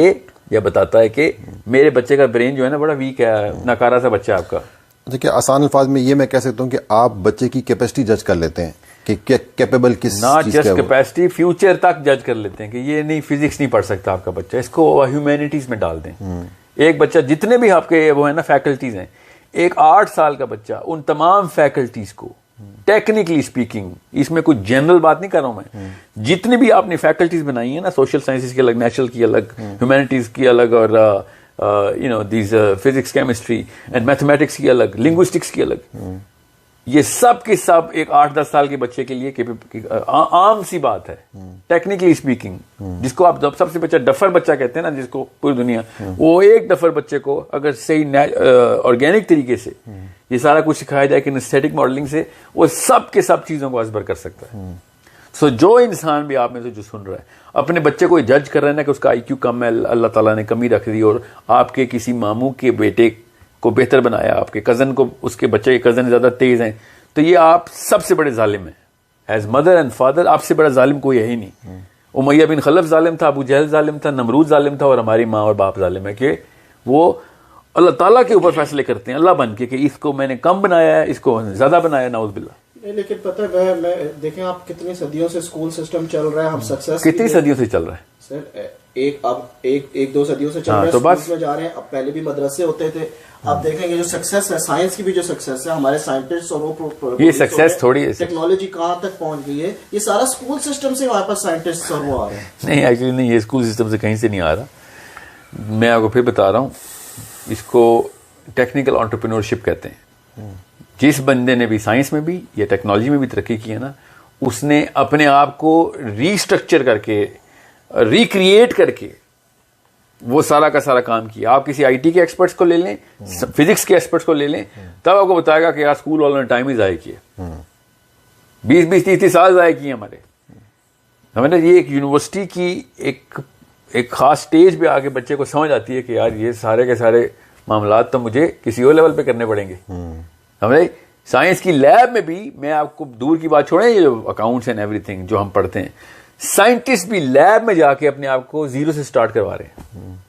या बताता है कि मेरे बच्चे का ब्रेन जो है ना बड़ा वीक है, नकारा सा बच्चा है आपका. देखिए आसान अल्फाज में ये मैं कह सकता हूँ कि आप बच्चे की कैपेसिटी जज कर लेते हैं कि कैपेबल किस नॉट चीज़ जस्ट का है वो। कैपेसिटी, फ्यूचर तक जज कर लेते हैं कि ये नहीं, फिजिक्स नहीं पढ़ सकता आपका बच्चा, इसको ह्यूमैनिटीज में डाल दें। एक बच्चा, जितने भी आपके वो है ना फैकल्टीज हैं, एक 8 साल का बच्चा उन तमाम फैकल्टीज को टेक्निकली स्पीकिंग, इसमें कुछ जनरल बात नहीं कर रहा हूं मैं, जितनी भी आपने फैकल्टीज बनाई है ना, सोशल साइंसेज की अलग, नेचुरल की अलग, ह्यूमैनिटीज की अलग, और you know these physics, chemistry and mathematics की अलग, लिंग्विस्टिक्स की अलग, ये सब के सब एक 8-10 साल के बच्चे के लिए आम सी बात है टेक्निकली स्पीकिंग। जिसको आप सबसे बच्चा डफर बच्चा कहते हैं ना, जिसको पूरी दुनिया, वो एक डफर बच्चे को अगर सही ऑर्गेनिक तरीके से ये सारा कुछ सिखाया जाए कि स्टैटिक मॉडलिंग से, वो सब के सब चीजों को असबर कर सकता है। सो जो इंसान भी आप में से जो सुन रहा है, अपने बच्चे को जज कर रहा है ना कि उसका IQ कम है, अल्लाह ताला ने कमी रख दी, और आपके किसी मामू के बेटे को बेहतर बनाया, आपके कजन को, उसके बच्चे के कजन ज्यादा तेज हैं, तो ये आप सबसे बड़े जालिम हैं। एज मदर एंड फादर आपसे बड़ा जालिम कोई है ही नहीं। उमैया बिन खलफ जालिम था, अबू जहल जालिम था, नमरूद जालिम था, और हमारी माँ और बाप जालिम है कि वो अल्लाह ताला के ऊपर फैसले करते हैं अल्लाह बन के कि इसको मैंने कम बनाया है, इसको ज्यादा बनाया, नाउज़ बिल्लाह। लेकिन पता है मैं देखें आप कितनी सदियों से स्कूल सिस्टम चल रहा है, हम सक्सेस कितनी सदियों से चल रहा है सर, एक दो सदियों से चल रहा है, तो बस में जा रहे हैं। अब पहले भी मदरसे होते थे, आप देखेंगे जो सक्सेस है, साइंस की भी जो सक्सेस है, हमारे साइंटिस्ट और वो ये सक्सेस थोड़ी है, टेक्नोलॉजी कहाँ तक पहुंच गई है, ये सारा स्कूल सिस्टम से हमारे पास साइंटिस्ट और वो आ रहे हैं। नहीं, एक्चुअली नहीं, ये स्कूल सिस्टम से कहीं से नहीं आ रहा। मैं आपको फिर बता रहा हूँ, इसको टेक्निकल एंटरप्रेन्योरशिप कहते हैं। जिस बंदे ने भी साइंस में भी या टेक्नोलॉजी में भी तरक्की की है ना, उसने अपने आप को रीस्ट्रक्चर करके, रिक्रिएट करके वो सारा का सारा काम किया। आप किसी IT के एक्सपर्ट्स को ले लें, फिजिक्स के एक्सपर्ट्स को ले लें, तब आपको बताएगा कि यार स्कूल वालों ने टाइम ही ज़ाया किया, 20-20, 30 साल ज़ाया किए हमारे। हमें ये एक यूनिवर्सिटी की एक खास स्टेज पे आके बच्चे को समझ आती है कि यार ये सारे के सारे मामलात तो मुझे किसी और लेवल पे करने पड़ेंगे। समझे? साइंस की लैब में भी, मैं आपको दूर की बात छोड़ें, ये जो अकाउंट्स एंड एवरीथिंग जो हम पढ़ते हैं, साइंटिस्ट भी लैब में जाके अपने आप को जीरो से स्टार्ट करवा रहे हैं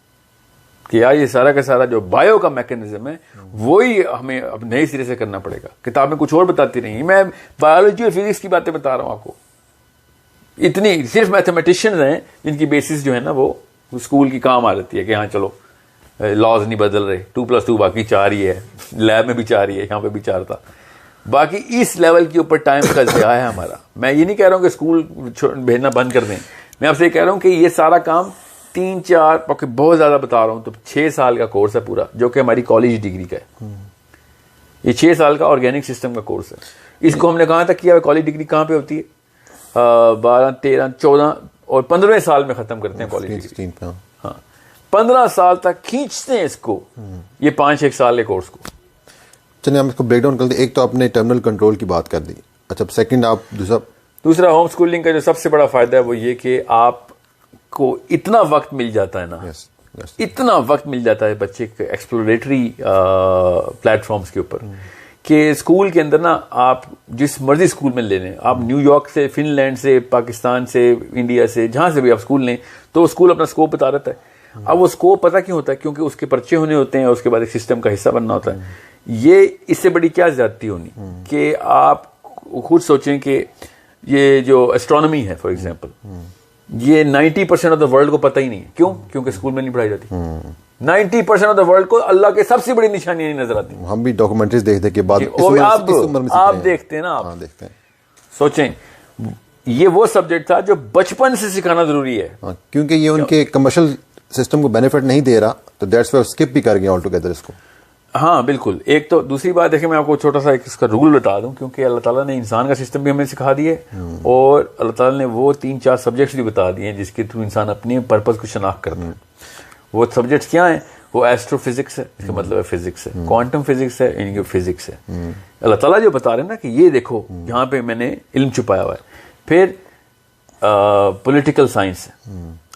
कि यार ये सारा का सारा जो बायो का मैकेनिज्म है वही हमें अब नए सिरे से करना पड़ेगा। किताबें कुछ और बताती रही, मैं बायोलॉजी और फिजिक्स की बातें बता रहा हूं आपको। इतनी सिर्फ मैथमेटिशियंस हैं जिनकी बेसिस जो है ना वो स्कूल की काम आ जाती है कि हाँ चलो लॉज नहीं बदल रहे, 2+2 बाकी 4 ही है, लैब में भी 4 ही है, यहाँ पे भी 4 था। बाकी इस लेवल के ऊपर टाइम का ज़िया है हमारा। मैं ये नहीं कह रहा हूँ कि स्कूल भेजना बंद कर दें, मैं आपसे कह रहा हूँ कि ये सारा काम 3-4, बहुत ज़्यादा बता रहा हूँ तो 6 साल का कोर्स है पूरा, जो कि हमारी कॉलेज डिग्री का है। ये 6 साल का ऑर्गेनिक सिस्टम का कोर्स है। इसको हमने कहाँ तक किया? कॉलेज डिग्री कहाँ पे होती है? 12, 13, 14 और 15वें साल में ख़त्म करते हैं कॉलेज डिग्री। हाँ, 15 साल तक खींचते हैं इसको, ये 5-6 साल के कोर्स को। चलिए हम इसको ब्रेक डाउन कर दें। एक तो आपने टर्मिनल कंट्रोल की बात कर दी, अच्छा सेकंड आप दूसरा होम स्कूलिंग का जो सबसे बड़ा फायदा है वो ये कि आपको इतना वक्त मिल जाता है ना, इतना वक्त मिल जाता है बच्चे के एक्सप्लोरेटरी प्लेटफॉर्म्स के ऊपर कि स्कूल के अंदर ना आप जिस मर्जी स्कूल में ले लें, आप न्यूयॉर्क से, फिनलैंड से, पाकिस्तान से, इंडिया से, जहां से भी आप स्कूल लें, तो स्कूल अपना स्कोप बता रहता है। अब वो स्कोप पता क्यों होता है? क्योंकि उसके पर्चे होने होते हैं और उसके बाद एक सिस्टम का हिस्सा बनना होता है। ये इससे बड़ी क्या ज्यादती होनी कि आप खुद सोचें कि ये जो एस्ट्रोनॉमी है फॉर एग्जांपल, ये 90% ऑफ द वर्ल्ड को पता ही नहीं है। क्यों? क्योंकि स्कूल में नहीं पढ़ाई जाती। 90% ऑफ द वर्ल्ड को अल्लाह के सबसे बड़ी निशानियां नहीं नजर आती। हम भी डॉक्यूमेंट्रीज देखते के बाद आप देखते हैं ना, आप देखते हैं। सोचें, ये वो सब्जेक्ट था जो बचपन से सिखाना जरूरी है, क्योंकि ये उनके कमर्शियल सिस्टम को बेनिफिट नहीं दे रहा, तो दैट्स व्हाई स्किप भी कर गए ऑल टुगेदर इसको। हाँ बिल्कुल। एक तो दूसरी बात देखिए, मैं आपको छोटा सा एक इसका रूल बता दूं, क्योंकि अल्लाह ताला ने इंसान का सिस्टम भी हमें सिखा दिए और अल्लाह ताला ने वो 3-4 सब्जेक्ट्स भी बता दिए हैं जिसके थ्रू इंसान अपने पर्पस को शनाख्त करता है। वो सब्जेक्ट्स क्या हैं? वो एस्ट्रोफिजिक्स है, इसका मतलब है फिजिक्स है, क्वांटम फिजिक्स है, इनकी फिजिक्स है। अल्लाह ताला जो बता रहे हैं ना कि ये देखो यहाँ पे मैंने इल्म छुपाया हुआ है। फिर पॉलिटिकल साइंस है,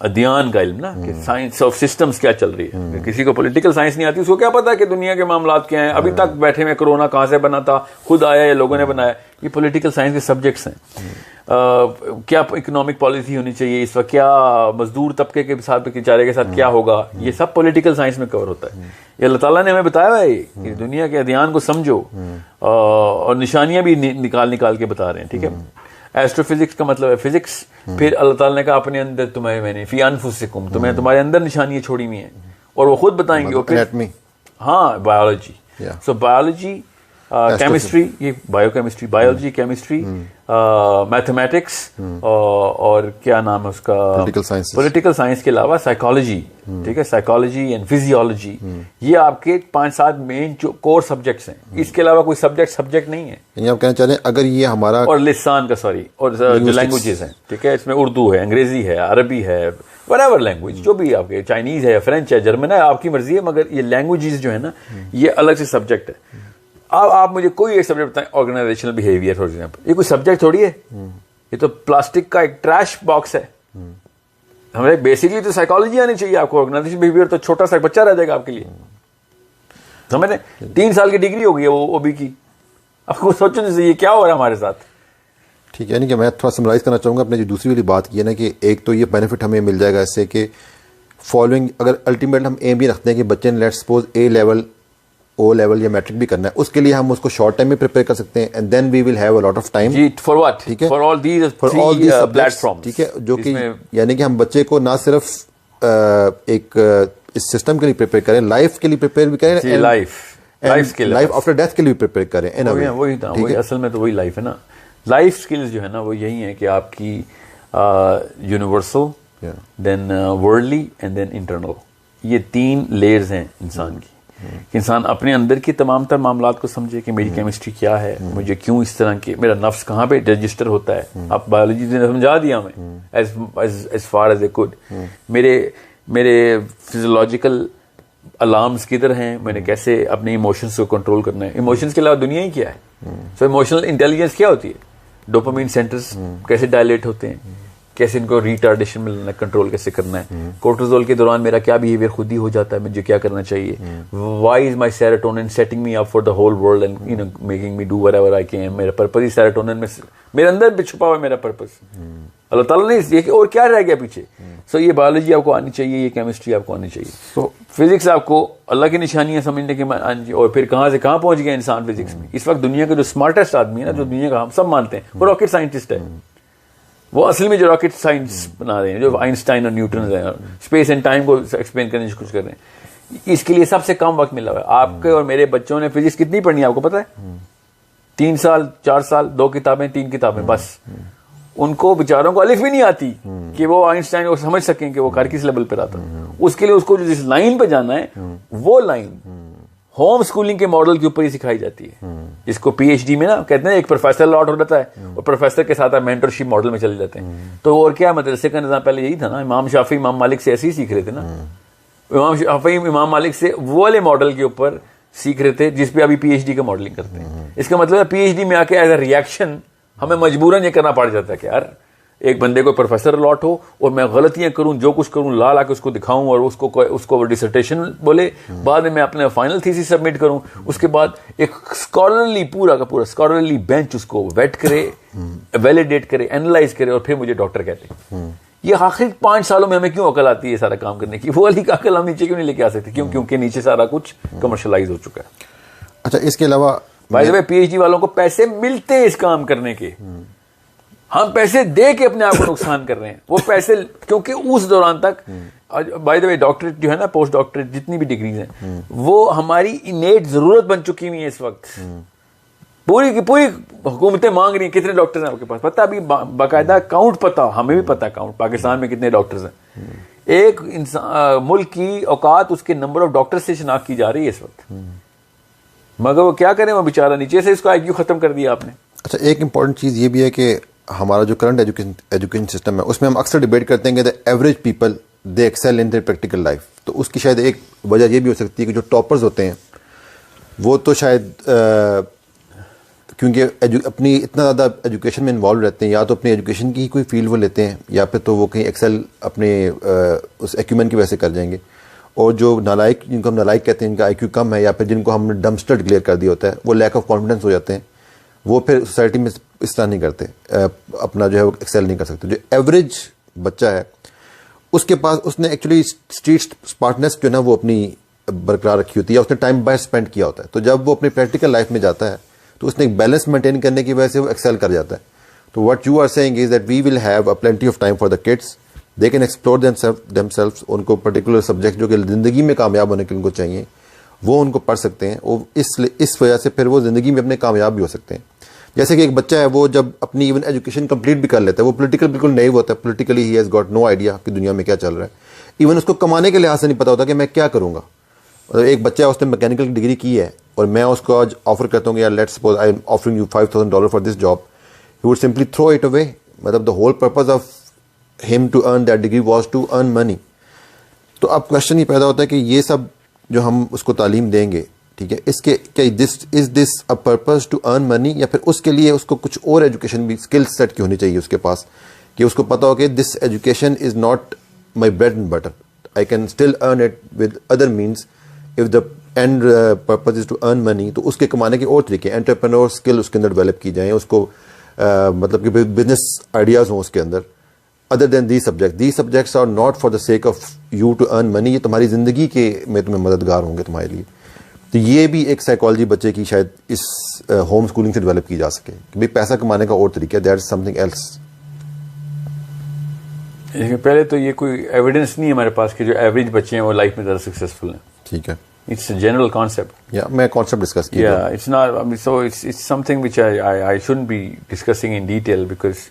अध्ययन का इल्म ना, कि साइंस ऑफ सिस्टम्स क्या चल रही है। किसी को पॉलिटिकल साइंस नहीं आती, उसको क्या पता कि दुनिया के मामलात क्या हैं? अभी तक बैठे में कोरोना कहाँ से बना था, खुद आया या लोगों ने बनाया? ये पॉलिटिकल साइंस के सब्जेक्ट्स हैं। क्या इकोनॉमिक पॉलिसी होनी चाहिए इस वक्त, क्या मजदूर तबके के साथ, बेचारे के साथ क्या होगा, ये सब पॉलिटिकल साइंस में कवर होता है। ये अल्लाह ताला ने हमें बताया है कि दुनिया के अध्ययन को समझो और निशानियां भी निकाल के बता रहे हैं। ठीक है, एस्ट्रोफिजिक्स का मतलब है फिजिक्स। फिर अल्लाह ताला ने कहा अपने अंदर तुम्हें मैंने फी अनफुसिकुम, तुम्हें तुम्हारे अंदर निशानियां छोड़ी हुई हैं, और वो खुद बताएंगे। और फिर हाँ बायोलॉजी, सो बायोलॉजी, केमिस्ट्री, ये बायोकेमिस्ट्री, बायोलॉजी, केमिस्ट्री, मैथमेटिक्स, और क्या नाम है उसका, पॉलिटिकल साइंस के अलावा साइकोलॉजी, ठीक है, साइकोलॉजी एंड फिजियोलॉजी, ये आपके 5-7 मेन जो कोर सब्जेक्ट्स हैं। इसके अलावा कोई सब्जेक्ट नहीं है। यानी आप कहना चाह रहे हैं अगर ये हमारा, और लिसान का सॉरी, और जो लैंग्वेजेस हैं, ठीक है, इसमें उर्दू है, अंग्रेजी है, अरबी है, व्हाटएवर लैंग्वेज जो भी आपके, चाइनीज है, फ्रेंच है, जर्मन है, आपकी मर्जी है, मगर ये लैंग्वेजेस जो है ना, ये अलग से सब्जेक्ट है। अब आप मुझे कोई एक सब्जेक्ट बताएं, ऑर्गेनाइजेशनल बिहेवियर फॉर एग्जांपल, ये कोई सब्जेक्ट थोड़ी है, ये तो प्लास्टिक का एक ट्रैश बॉक्स है। हमारे बेसिकली तो साइकोलॉजी आनी चाहिए आपको, ऑर्गेनाइजेशन बिहेवियर तो छोटा सा बच्चा रह जाएगा आपके लिए। समझ रहे, 3 साल की डिग्री हो गई है वो ओबी की। आपको सोचने से ये क्या हो रहा है हमारे साथ। ठीक है, यानी कि मैं थोड़ा समराइज करना चाहूंगा अपने जो दूसरी वाली बात की है ना, कि एक तो ये बेनिफिट हमें मिल जाएगा इससे कि फॉलोइंग, अगर अल्टीमेट हम एम भी रखते हैं कि बच्चे ने let's suppose A level, O level या मैट्रिक भी करना है, उसके लिए हम उसको शॉर्ट टाइम में प्रिपेयर कर सकते हैं, and then we will have a lot of time for what, ठीक है, फॉर ऑल दीस प्लेटफॉर्म्स, ठीक है, जो कि यानी कि हम बच्चे को ना सिर्फ एक इस सिस्टम के लिए प्रिपेयर करें, लाइफ के लिए प्रिपेयर भी करें, लाइफ आफ्टर डेथ के लिए प्रिपेयर करें। वही असल में तो वही लाइफ है ना। लाइफ स्किल्स जो है ना वो यही है कि आपकी universal, then worldly and then internal, ये 3 लेयर्स हैं इंसान की। इंसान अपने अंदर की तमाम तर मामलात को समझे कि मेरी केमिस्ट्री क्या है, मुझे क्यों इस तरह के, मेरा नफ्स कहाँ पे रजिस्टर होता है। आप बायोलॉजी ने समझा दिया हमें as far as I could. मेरे फिजियोलॉजिकल अलार्म्स किधर हैं, मैंने कैसे अपने इमोशंस को कंट्रोल करना है। इमोशंस के अलावा दुनिया ही क्या है। सो इमोशनल इंटेलिजेंस क्या होती है, डोपामाइन सेंटर्स कैसे डायलेट होते हैं, कैसे इनको रिटार्डेशन में लाना, कंट्रोल कैसे करना है। कोर्टिसोल के दौरान मेरा क्या बिहेवियर खुद ही हो जाता है, मुझे क्या करना चाहिए। Why is my serotonin setting me up for the whole world and you know making me do whatever I can. मेरा पर्पस ही सेरोटोनिन में, मेरे अंदर भी छुपा हुआ है मेरा पर्पस। अल्लाह ताला ने ये और क्या रह गया पीछे। सो ये बायोलॉजी आपको आनी चाहिए, ये केमिस्ट्री आपको आनी चाहिए, सो फिजिक्स आपको अल्लाह की निशानियां समझने के आनी। और फिर कहां से कहां पहुंच गया इंसान फिजिक्स में। इस वक्त दुनिया का जो स्मार्टेस्ट आदमी है ना, जो दुनिया का हम सब मानते हैं, वो रॉकेट साइंटिस्ट है। वो असल में जो रॉकेट साइंस बना रहे हैं, जो आइंस्टाइन और न्यूटन है, स्पेस एंड टाइम को एक्सप्लेन करने की कोशिश कर रहे हैं, इसके लिए सबसे कम वक्त मिला हुआ है। आपके और मेरे बच्चों ने फिजिक्स कितनी पढ़नी है आपको पता है? 3 साल 4 साल, 2 किताबें 3 किताबें बस। उनको बेचारों को अलिफ भी नहीं आती कि वो आइंस्टाइन को समझ सकें कि वो कार किस लेवल पर आता। उसके लिए उसको जिस लाइन पे जाना है, वो लाइन होम स्कूलिंग के मॉडल के ऊपर ही सिखाई जाती है। इसको पीएचडी में ना कहते हैं एक प्रोफेसर लॉट हो जाता है और प्रोफेसर के साथ आप मेंटरशिप मॉडल में चले जाते हैं। तो और क्या मदरसे का निजाम पहले यही था ना, इमाम शाफी इमाम मालिक से ऐसे ही सीख रहे थे ना। इमाम शाफी इमाम मालिक से वो वाले मॉडल के ऊपर सीख रहे थे जिसपे अभी पीएचडी का मॉडलिंग करते हैं। इसका मतलब है पीएचडी में आके एज अ रिएक्शन हमें मजबूरन ये करना पड़ जाता है कि यार एक बंदे को प्रोफेसर अलॉट हो और मैं गलतियां करूं, जो कुछ करूं ला ला के उसको दिखाऊं और उसको डिसर्टेशन बोले, बाद में मैं अपने फाइनल थीसिस सबमिट करूं, उसके बाद एक स्कॉलरली पूरा का पूरा स्कॉलरली बेंच उसको वेट करे, वैलिडेट करे, एनालाइज करे और फिर मुझे डॉक्टर कहते। ये आखिरी 5 सालों में हमें क्यों अकल आती है सारा काम करने की? वो वाली अकल हम नीचे क्यों नहीं लेके आ सकते? क्यों? क्योंकि नीचे सारा कुछ कमर्शलाइज हो चुका है। अच्छा, इसके अलावा बाय द वे पीएचडी वालों को पैसे मिलते हैं इस काम करने के। हम पैसे दे के अपने आप को नुकसान कर रहे हैं। वो पैसे क्योंकि उस दौरान तक बाय द वे डॉक्टरेट जो है ना, पोस्ट डॉक्टरेट जितनी भी डिग्रीज हैं, वो हमारी इनेट जरूरत बन चुकी हुई है इस वक्त। पूरी की पूरी हुकूमतें मांग रही हैं। कितने डॉक्टर्स हैं आपके पास पता? अभी बाकायदा काउंट पता, हमें भी पता काउंट पाकिस्तान में कितने डॉक्टर्स हैं। एक इंसान मुल्क की औकात उसके नंबर ऑफ डॉक्टर से शनाख्त की जा रही है इस वक्त, मगर वो क्या करें, वो बेचारा नीचे से इसको आईक्यू खत्म कर दिया आपने। अच्छा, एक इंपॉर्टेंट चीज ये भी है कि हमारा जो करंट एजुकेशन सिस्टम है उसमें हम अक्सर डिबेट करते हैं कि the average people they excel in their practical life. तो उसकी शायद एक वजह ये भी हो सकती है कि जो टॉपर्स होते हैं वो तो शायद क्योंकि अपनी इतना ज़्यादा एजुकेशन में इन्वॉल्व रहते हैं, या तो अपनी एजुकेशन की ही कोई फील्ड वो लेते हैं, या फिर तो वो कहीं एक्सेल अपने उस एक्यूमेंट की वजह से कर जाएंगे। और जो नालायक, जिनको हम नालायक कहते हैं, इनका आईक्यू कम है, या फिर जिनको हमने डम्स्टर डिक्लेयर कर दिया होता है, वो लैक ऑफ कॉन्फिडेंस हो जाते हैं, वो फिर सोसाइटी में इस तरह नहीं करते, अपना जो है वो एक्सेल नहीं कर सकते। जो एवरेज बच्चा है उसके पास, उसने एक्चुअली स्ट्रीट स्मार्टनेस जो है ना वो अपनी बरकरार रखी होती है, उसने टाइम बाहर स्पेंड किया होता है। तो जब वो अपनी प्रैक्टिकल लाइफ में जाता है तो उसने एक बैलेंस मेंटेन करने की वजह से वो एक्सेल कर जाता है। तो what you are saying is that we will have a plenty of time for the kids. They can explore themselves. उनको particular subject जो कि ज़िंदगी में कामयाब होने के लिए उनको चाहिए वो उनको पढ़ सकते हैं। वो इस वजह से फिर वो ज़िंदगी में अपने कामयाब भी हो सकते हैं। जैसे कि एक बच्चा है वो जब अपनी इवन एजुकेशन कंप्लीट भी कर लेता है, वो पॉलिटिकल बिल्कुल नहीं होता है, politically he has got no idea कि दुनिया में क्या चल रहा है। इवन उसको कमाने के लिहाज से नहीं पता होता कि मैं क्या करूँगा। एक बच्चा है उसने मैकेनिकल की डिग्री की है और मैं उसको आज ऑफर करता हूँ कि यार let's suppose I am offering you $5,000 for this job, he would simply throw it away. मतलब the whole purpose of him to earn that degree was to earn money. तो अब क्वेश्चन ये पैदा होता है कि ये सब जो हम उसको तालीम देंगे, ठीक है, इसके क्या is this a purpose to earn money, या फिर उसके लिए उसको कुछ और एजुकेशन भी स्किल सेट की होनी चाहिए उसके पास कि उसको पता हो कि this education is not my bread and butter, I can still earn it with other means if the end purpose is to earn money. तो उसके कमाने के और तरीके, एंटरप्रेन्योर स्किल उसके अंदर डेवलप की जाए, उसको मतलब कि बिजनेस आइडियाज़ हों उसके अंदर। Other than these subjects are not for the sake of you to earn money, ये तुम्हारी ज़िंदगी के में तुम्हें मददगार होंगे तुम्हारे लिए। तो ये भी एक साइकोलॉजी बच्चे की शायद इस होम स्कूलिंग से डेवलप की जा सके कि भाई पैसा कमाने का और तरीका, दैट इज समथिंग एल्स। पहले तो ये कोई एविडेंस नहीं है हमारे पास कि जो एवरेज बच्चे हैं वो लाइफ में ज़्यादा सक्सेसफुल हैं। ठीक है, इट्स जनरल कॉन्सेप्ट। या मैं कॉन्सेप्ट डिस्कस किया। या it's not, so it's something which I shouldn't be discussing in detail because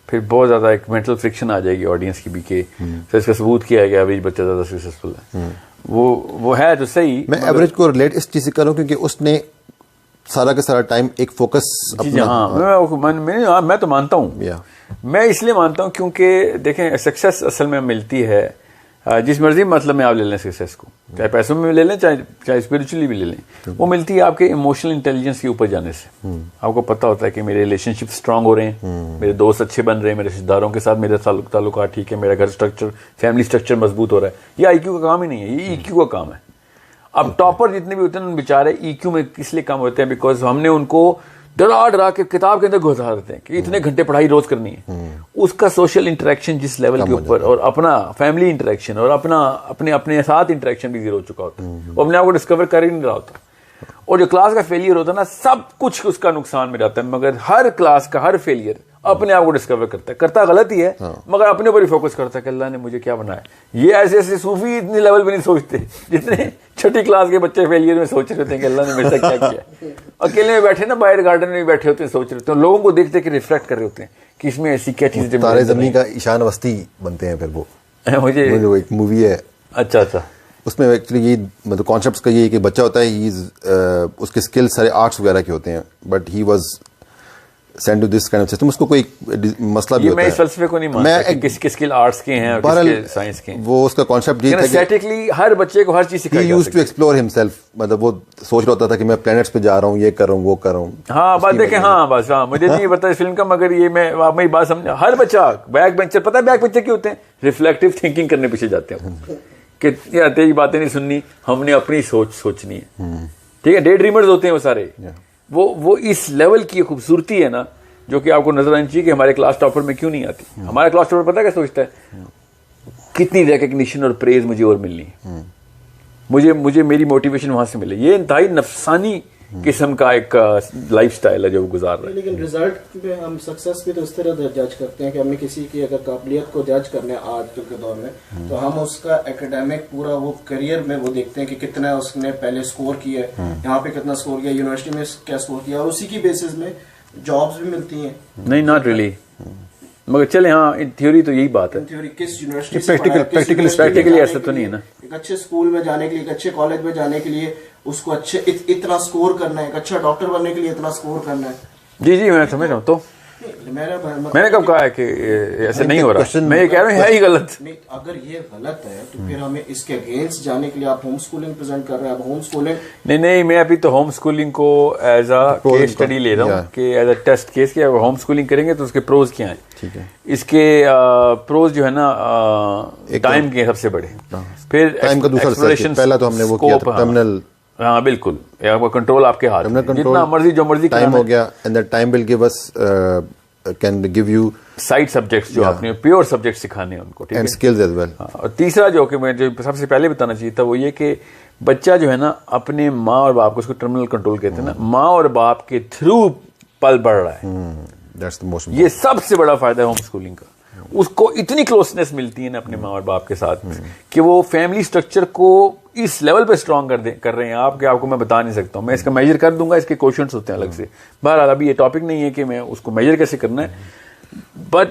फिर बहुत ज़्यादा एक मेंटल फ्रिक्शन आ जाएगी ऑडियंस की भी कि फिर इसका सबूत किया है कि एवरेज बच्चा ज़्यादा सक्सेसफुल है। वो है तो सही। मैं एवरेज को रिलेट इस चीज़ से करूँ क्योंकि उसने सारा का सारा टाइम एक फोकस अपना। हाँ, मैं तो मानता हूँ। मैं इसलिए मानता हूँ क्योंकि देखें सक्सेस असल में मिलती है जिस मर्जी मतलब में आप ले लें सक्सेस को, चाहे पैसों में ले लें चाहे स्पिरिचुअली भी ले लें, वो मिलती है आपके इमोशनल इंटेलिजेंस के ऊपर जाने से। आपको पता होता है कि मेरे रिलेशनशिप स्ट्रांग हो रहे हैं, मेरे दोस्त अच्छे बन रहे हैं, मेरे रिश्तेदारों के साथ मेरे ताल्लुकात ठीक है, मेरा घर स्ट्रक्चर, फैमिली स्ट्रक्चर मजबूत हो रहा है। ये आईक्यू का काम ही नहीं है, ये ईक्यू का काम है। अब टॉपर जितने भी होते हैं बेचारे ईक्यू में इसलिए कम होते हैं बिकॉज हमने उनको डरा के किताब के अंदर घुसा देते हैं कि इतने घंटे पढ़ाई रोज करनी है। उसका सोशल इंटरेक्शन जिस लेवल के ऊपर और अपना फैमिली इंटरेक्शन और अपने साथ इंटरेक्शन भी जीरो हो चुका होता है, वो अपने आप को डिस्कवर कर ही नहीं रहा होता। और जो क्लास का फेलियर होता है ना, सब कुछ उसका नुकसान में जाता है, मगर हर क्लास का हर फेलियर अपने आप को डिस्कवर करता गलत ही है, मगर अपने ऊपर ही फोकस करता है कि अल्लाह ने मुझे क्या बनाया। ये ऐसे सूफी इतने लेवल पे नहीं सोचते जितने छोटी क्लास के बच्चे फेलियर में सोच रहे होते हैं कि अल्लाह ने मेरे साथ क्या किया। अकेले में बैठे ना, बाहर गार्डन में बैठे होते हैं, सोच रहे होते हैं, लोगों को देखते कि रिफ्लेक्ट कर रहे होते हैं कि इसमें ऐसी क्या चीजें। तारे ज़मीन का ईशान वस्ती बनते हैं फिर वो। मुझे एक मूवी है, अच्छा उसमें एक्चुअली ये मतलब कॉन्सेप्ट का ये कि बच्चा होता है, उसके स्किल्स सारे आर्ट्स वगैरह के होते हैं, but he was send to this kind of system. उसको कोई मसला भी होता है। मैं इस फलसफे को नहीं मानता कि किसके स्किल आर्ट्स के हैं और किसके साइंस के हैं। वो उसका कॉन्सेप्ट ये था कि स्टैटिकली हर बच्चे को हर चीज सिखाई he used to explore himself. मतलब वो सोच रहा होता था कि मैं प्लैनेट्स पे जा रहा हूँ, ये कर रहा हूँ, वो कर रहा हूँ। हाँ बात देखें, हाँ बस, हाँ मुझे नहीं पता इस फिल्म का, मगर ये मैं आप मेरी बात समझ। हर बच्चा बैक बेंचर, पता है बैक बेंचर क्यों होते हैं? रिफ्लेक्टिव थिंकिंग करने पीछे जाते हैं कि यार तेरी बातें नहीं सुननी, हमने अपनी सोचनी है। ठीक है, डे ड्रीमर्स होते हैं वो सारे। वो इस लेवल की खूबसूरती है ना जो कि आपको नजर आनी चाहिए कि हमारे क्लास टॉपर में क्यों नहीं आती। हमारा क्लास टॉपर पता है क्या सोचता है? कितनी रिकग्निशन और प्रेज मुझे और मिलनी है, मुझे मेरी मोटिवेशन वहां से मिले। ये इंतहाई नफसानी किस्म का एक लाइफस्टाइल है जो वो गुजार रहा है। लेकिन रिजल्ट में हम सक्सेस भी तो इस तरह जज करते हैं कि हमें किसी की अगर काबिलियत को जज करने आज के दौर में, तो हम उसका एकेडमिक पूरा वो करियर में वो देखते हैं कि कितना उसने पहले स्कोर किया है, यहाँ पे कितना स्कोर किया, यूनिवर्सिटी में क्या स्कोर किया, और उसी की बेसिस में जॉब्स भी मिलती हैं। नहीं, नॉट रियली, मगर चले हाँ इन थ्योरी तो यही बात है। थ्योरी किस यूनिवर्सिटी, प्रैक्टिकली ऐसा तो नहीं है ना। एक अच्छे स्कूल में जाने के लिए, एक अच्छे कॉलेज में जाने के लिए उसको अच्छे इतना स्कोर करना है, एक अच्छा डॉक्टर बनने के लिए इतना स्कोर करना है। जी मैं समझ रहा हूँ। तो मैंने कब कहा है कि ऐसे नहीं हो रहा? मैं ये कह रहा हूँ है ही गलत। नहीं, अगर ये गलत है तो फिर हमें इसके अगेंस्ट जाने के लिए आप होम स्कूलिंग प्रेजेंट कर रहे हैं। अब होम स्कूलिंग नहीं, मैं अभी तो होम स्कूलिंग को एज अ केस स्टडी ले रहा हूँ कि एज अ टेस्ट केस कि अगर होम स्कूलिंग करेंगे तो उसके प्रोज क्या हैं। ठीक है, इसके प्रोज जो है ना टाइम के सबसे बड़े, फिर टाइम का दूसरा, पहला तो हमने वो किया था टर्मिनल। हाँ बिल्कुल, आपका कंट्रोल आपके हाथ में, जितना मर्जी जो मर्जी टाइम हो गया, and that time will give us can give you side subjects जो आपने प्योर सब्जेक्ट सिखाने हैं उनको, ठीक है, एंड स्किल्स एज वेल। और तीसरा जो कि मैं जो सबसे पहले बताना चाहिए था वो ये कि बच्चा जो है ना अपने माँ और बाप को, उसको टर्मिनल कंट्रोल कहते हैं ना, माँ और बाप के थ्रू पल बढ़ रहा है। दैट्स द मोस्ट ये सबसे बड़ा फायदा है होम स्कूलिंग का। उसको इतनी क्लोजनेस मिलती है ना अपने माँ और बाप के साथ कि वो फैमिली स्ट्रक्चर को इस लेवल पे स्ट्रांग कर रहे हैं आप कि आपको मैं बता नहीं सकता हूँ। मैं इसका मेजर कर दूंगा, इसके क्वेश्चंस होते हैं अलग से। बहरहाल अभी ये टॉपिक नहीं है कि मैं उसको मेजर कैसे करना है, बट